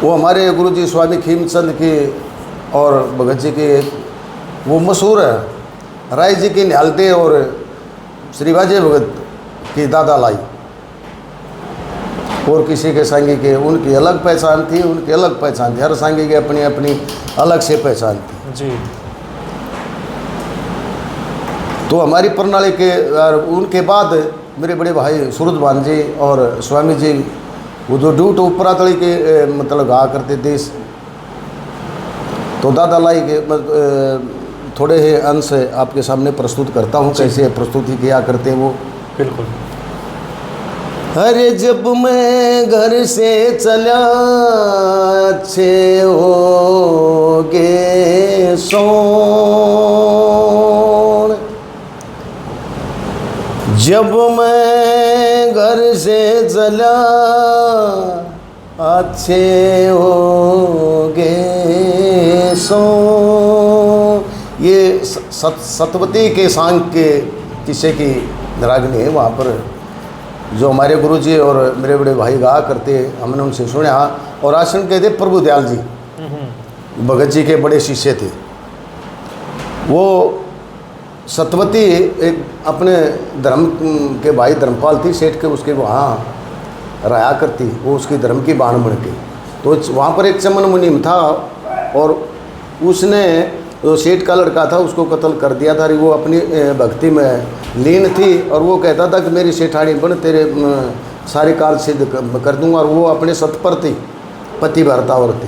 वो हमारे गुरुजी स्वामी खीमचंद के और भगत जी के वो मशहूर है। राय जी की निहालते और श्री बाजे भगत की दादा लाई, और किसी के सांगी के उनकी अलग पहचान थी, उनकी अलग पहचान थी। हर सांगी की अपनी अपनी अलग से पहचान थी जी। तो हमारी प्रणाली के उनके बाद मेरे बड़े भाई सूरजभान जी और स्वामी जी, वो जो ड्यूट उपरातली के मतलब गा करते थे, तो दादा लाई के थोड़े ही अंश आपके सामने प्रस्तुत करता हूँ, कैसे प्रस्तुति किया करते वो। बिल्कुल। अरे जब मैं घर से चला अच्छे होगे सोन, जब मैं घर से चला अच्छे होगे सोन, ये सतवती के सांग के किस्से की रागनी है। वहाँ पर जो हमारे गुरुजी और मेरे बड़े भाई गा करते, हमने उनसे सुना। और आश्रम के थे प्रभु दयाल जी, भगत जी के बड़े शिष्य थे। वो सतवती एक अपने धर्म के भाई धर्मपाल थी सेठ के, उसके वहाँ रहा करती, वो उसकी धर्म की बाण बन के। तो वहाँ पर एक चमन मुनीम था, और उसने जो सेठ का लड़का था उसको कत्ल कर दिया था। वो अपनी भक्ति में लीन थी, और वो कहता था कि मेरी सेठानी बन, तेरे सारे कार्य सिद्ध कर दूंगा। और वो अपने सतपर थी, पति भरतावर थी।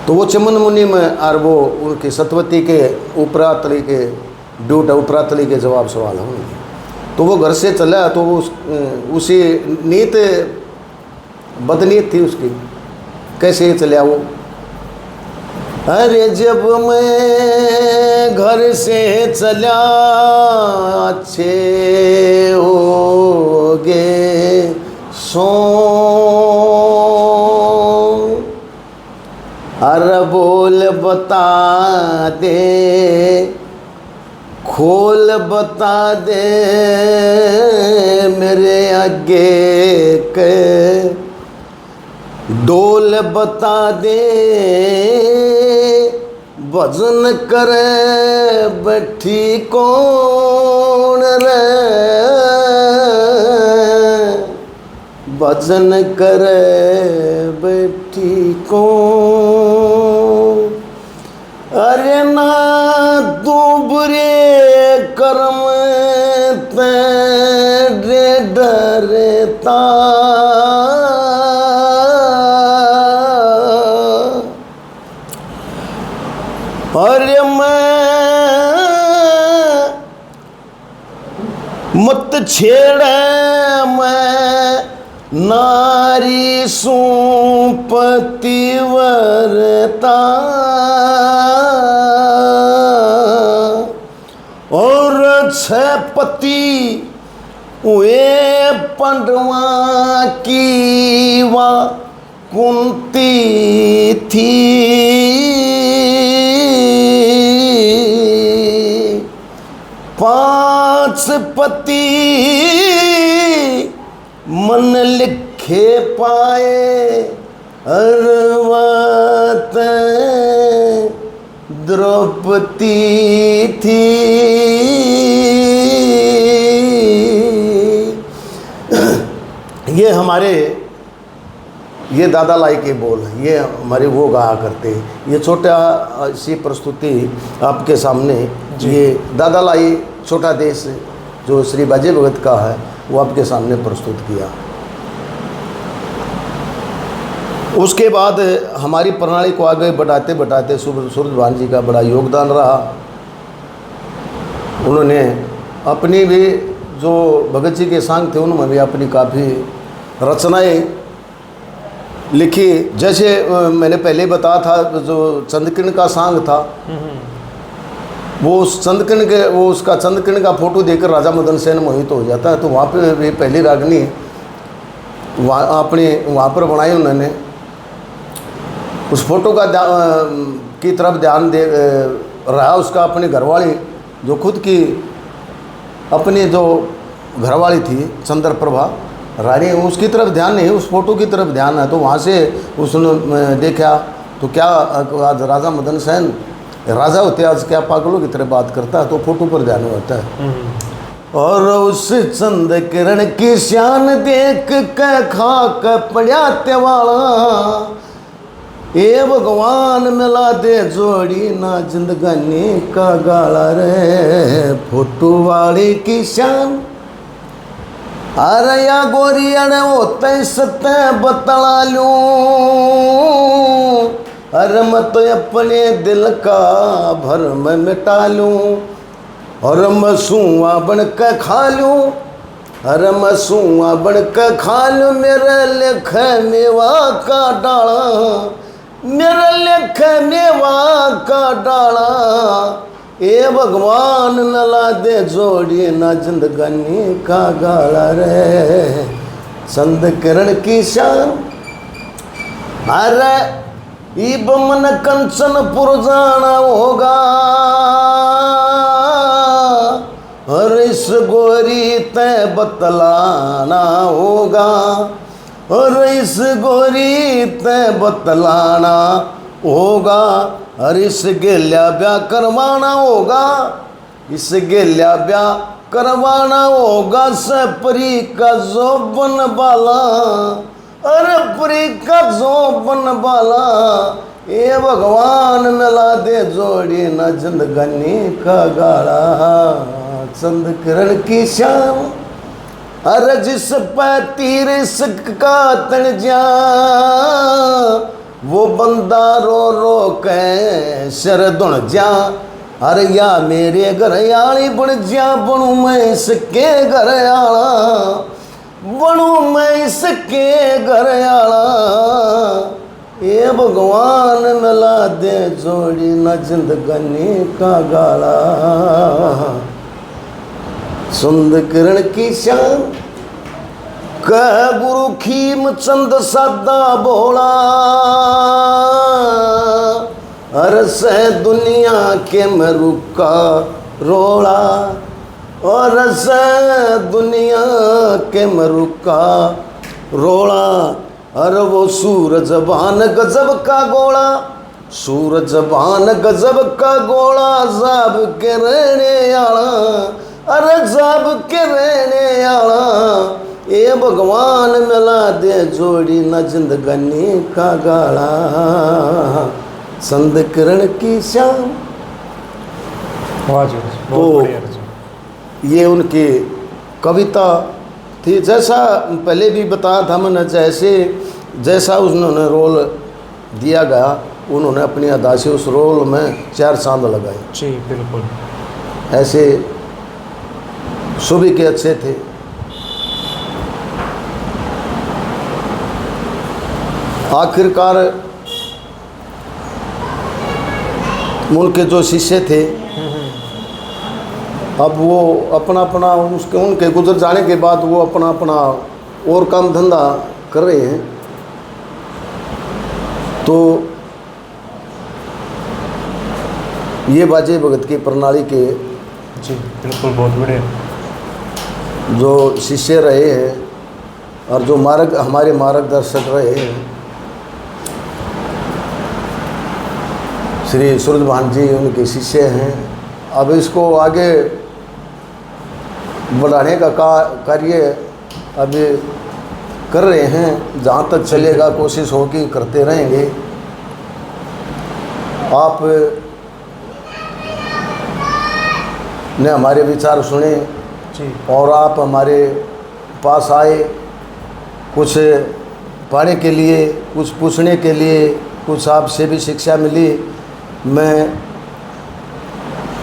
तो वो चमन मुनि में और वो उनकी सतवती के उपरातली के ड्यूट उपरातली के जवाब सवाल होंगे। तो वो घर से चला, तो उसी नीत बदनीत थी उसकी, कैसे चला वो। अरे जब मैं घर से चला अच्छे होगे सोन, अरे बोल बता दे खोल बता दे मेरे आगे के डोल बता दे, भजन करे बैठी कौन रे, भजन करे बैठी कौन। अरे ना तू बुरे कर्म तेरे डरता, अरे मैं मत छेड़े मैं नारी सू पतिव्रता और छह पति वे पंडवा की वा कुंती थी, 5 पति मन लिखे पाए अरवत द्रौपदी थी। ये दादा लाई के बोल हैं, ये हमारे वो गाया करते हैं। ये छोटा सी प्रस्तुति आपके सामने, ये दादा लाई छोटा देश जो श्री बाजे भगत का है वो आपके सामने प्रस्तुत किया। उसके बाद हमारी प्रणाली को आगे बढ़ाते बढ़ाते सूरजभान जी का बड़ा योगदान रहा। उन्होंने अपनी भी जो भगत जी के सांग थे उनमें भी अपनी काफ़ी रचनाएं लिखी। जैसे मैंने पहले बताया था जो चंद्रकिरण का सांग था, वो उस चंद्रकिरण के उसका चंद्रकिरण का फोटो देखकर राजा मदन सेन मोहित हो जाता है। तो वहाँ पे भी पहली रागनी वहाँ पर बनाई उन्होंने। उस फोटो का की तरफ ध्यान दे रहा उसका अपनी घरवाली जो खुद की अपनी जो घरवाली थी चंद्रप्रभा रानी, उसकी तरफ ध्यान नहीं, उस फोटो की तरफ ध्यान है। तो वहाँ से उसने देखा तो क्या आज राजा मदन सेन राजा होते आज क्या पागलों की तरह बात करता है, तो फोटो पर ध्यान होता है। और उस चंद्र किरण की शान देख के खाक पड़ा वाला, ए भगवान मिला दे जोड़ी ना जिंदगानी का गाला रे, फोटो वाली की शान। अरे या गोरी अरे होते सत्य बतला लूं, अरे मैं तो अपने दिल का भरम मिटा लूं, और मैं सुआ बन के खा लूं, अरे मैं सुआ बन के खा लूं। मेरे लेख मेवा का डाला, मेरे लेख मेवा का डाला, ए भगवान न ला दे जोड़ी ना जिंदगानी का गाला रे, चंद किरण की शान। अरे इब मन कंचनपुर जाना होगा, और इस गोरी तय बतलाना होगा, और इस गोरी तय बतलाना होगा, और इस गेल्या ब्याह करवाना होगा, इस गेल्या ब्याह करवाना होगा। सपरी का जो बन बाला, अरे परी का जो बन बाला, ए भगवान मिला दे जोड़ी ना जिंदगानी का गाला, चंद किरण की शान। अरे जिस पे तीर इश्क का तन जा, वो बंदा रो रो के सर दुण जा। अरे या मेरे घर आली बन जा, बनू मैं इसके घर आला, बनू मैं इसके घर आला, ए भगवान मिला दे जोड़ी न जिंदगानी का गाला, चंद किरण की शान। कह गुरु खीम चंद सादा भोला, अरस दुनिया के में रुका रोला, और रस दुनिया के में रुका रोला। अरे वो सूरज बान गजब का गोला, सूरज बान गजब का गोला, जाब के रहने आला, अरे जाब के रहने आला, ए भगवान मिला दे जोड़ी न जिंदगानी का गाला, चंद किरण की शान। तो ये उनकी कविता थी। जैसा पहले भी बताया था मैंने, जैसा उन्होंने रोल दिया गया उन्होंने अपनी अदा से उस रोल में 4 चांद लगाए। जी बिल्कुल। ऐसे सभी के अच्छे थे। आखिरकार उनके जो शिष्य थे, अब वो अपना अपना उनके गुजर जाने के बाद वो अपना अपना और काम धंधा कर रहे हैं। तो ये बाजे भगत की प्रणाली के जी बिल्कुल, बहुत बढ़िया। जो शिष्य रहे हैं और जो हमारे मार्गदर्शक रहे हैं, श्री सूरज भान जी उनके शिष्य हैं। अब इसको आगे बढ़ाने का कार्य अभी कर रहे हैं। जहाँ तक चलेगा कोशिश होगी करते रहेंगे। आप ने हमारे विचार सुने जी, और आप हमारे पास आए कुछ पढ़ने के लिए, कुछ पूछने के लिए, कुछ आपसे भी शिक्षा मिली। मैं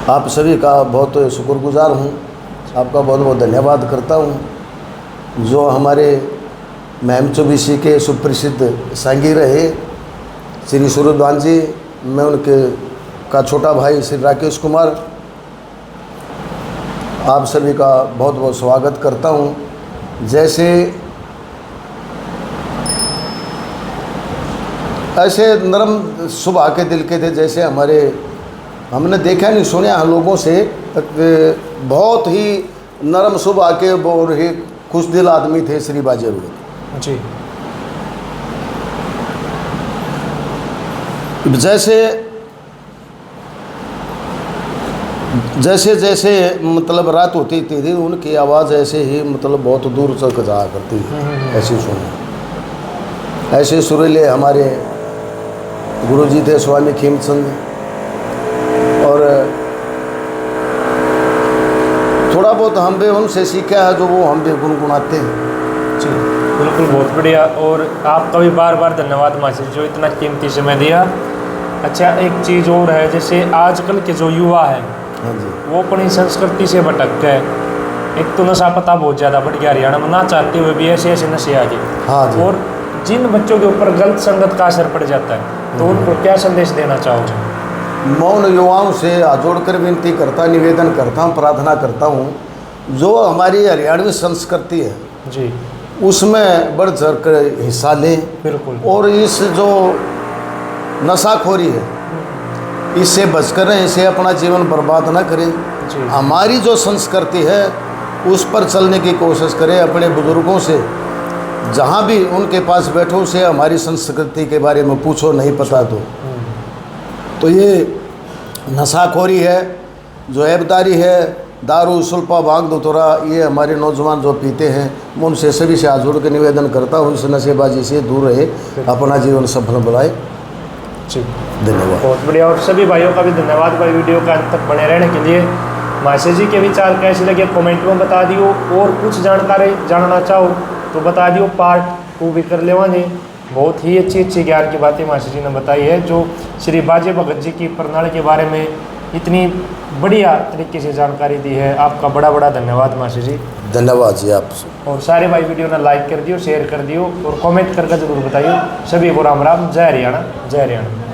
आप सभी का बहुत शुक्रगुजार हूँ, आपका बहुत बहुत धन्यवाद करता हूँ। जो हमारे महम चौबीसी के सुप्रसिद्ध सांगी रहे श्री सूरजभान जी, मैं उनके का छोटा भाई श्री राकेश कुमार, आप सभी का बहुत बहुत स्वागत करता हूँ। जैसे ऐसे नरम सुभाव के दिल के थे, जैसे हमने देखा नहीं सुना लोगों से, बहुत ही नरम सुभाव के और ही खुश दिल आदमी थे श्री बाजे भगत जी। जैसे मतलब रात होती थी उनकी आवाज़ ऐसे ही मतलब बहुत दूर तक जाया करती है, ऐसी सुनी। ऐसे सुरीले हमारे गुरुजी थे स्वामी खीमचंद, और थोड़ा बहुत हम भी उनसे सीखा है जो वो हम भी गुनगुनाते हैं। जी बिल्कुल, बहुत बढ़िया। और आपका भी बार बार धन्यवाद मास्टर, जो इतना कीमती समय दिया। अच्छा, एक चीज़ और है, जैसे आजकल के जो युवा है, हाँ जी, वो अपनी संस्कृति से भटक गए। एक तो नशा पता बहुत ज़्यादा बढ़ गया हरियाणा में, ना चाहते हुए भी ऐसे ऐसे नशे आ गए। हाँ जी। और जिन बच्चों के ऊपर गलत संगत का असर पड़ जाता है, तो उनको क्या संदेश देना चाहोगे? मैं उन युवाओं से हाथ जोड़कर विनती करता, निवेदन करता हूँ, प्रार्थना करता हूँ, जो हमारी हरियाणवी संस्कृति है जी, उसमें बढ़ चढ़ कर हिस्सा लें। बिल्कुल। और इस जो नशाखोरी है, इससे बचकर रहें, इसे अपना जीवन बर्बाद ना करें। जी। हमारी जो संस्कृति है उस पर चलने की कोशिश करें। अपने बुजुर्गों से जहाँ भी उनके पास बैठो, से हमारी संस्कृति के बारे में पूछो, नहीं पता तो ये नशाखोरी है, जो ऐबदारी है, दारू सुल्पा भांग धतूरा, ये हमारे नौजवान जो पीते हैं, मैं उनसे सभी से हाथ जोड़ के निवेदन करता हूँ, इस नशेबाजी से दूर रहे, अपना जीवन सफल बनाए। जी धन्यवाद। बहुत बढ़िया। और सभी भाइयों का भी धन्यवाद भाई, वीडियो का अंत तक बने रहने के लिए। मास्टर जी के विचार कैसे लगे कमेंट में बता दियो, और कुछ जानकारी जानना चाहो तो बता दियो, पार्ट 2 भी कर लेवांगे। बहुत ही अच्छी ज्ञान की बातें मास्टर जी ने बताई है, जो श्री बाजे भगत जी की प्रणाली के बारे में इतनी बढ़िया तरीके से जानकारी दी है। आपका बड़ा बड़ा धन्यवाद मास्टर जी। धन्यवाद जी आप। और सारे भाई वीडियो ने लाइक कर दियो, शेयर कर दियो, और कमेंट करके जरूर बताइए। सभी को राम राम, जय हरियाणा, जय हरियाणा।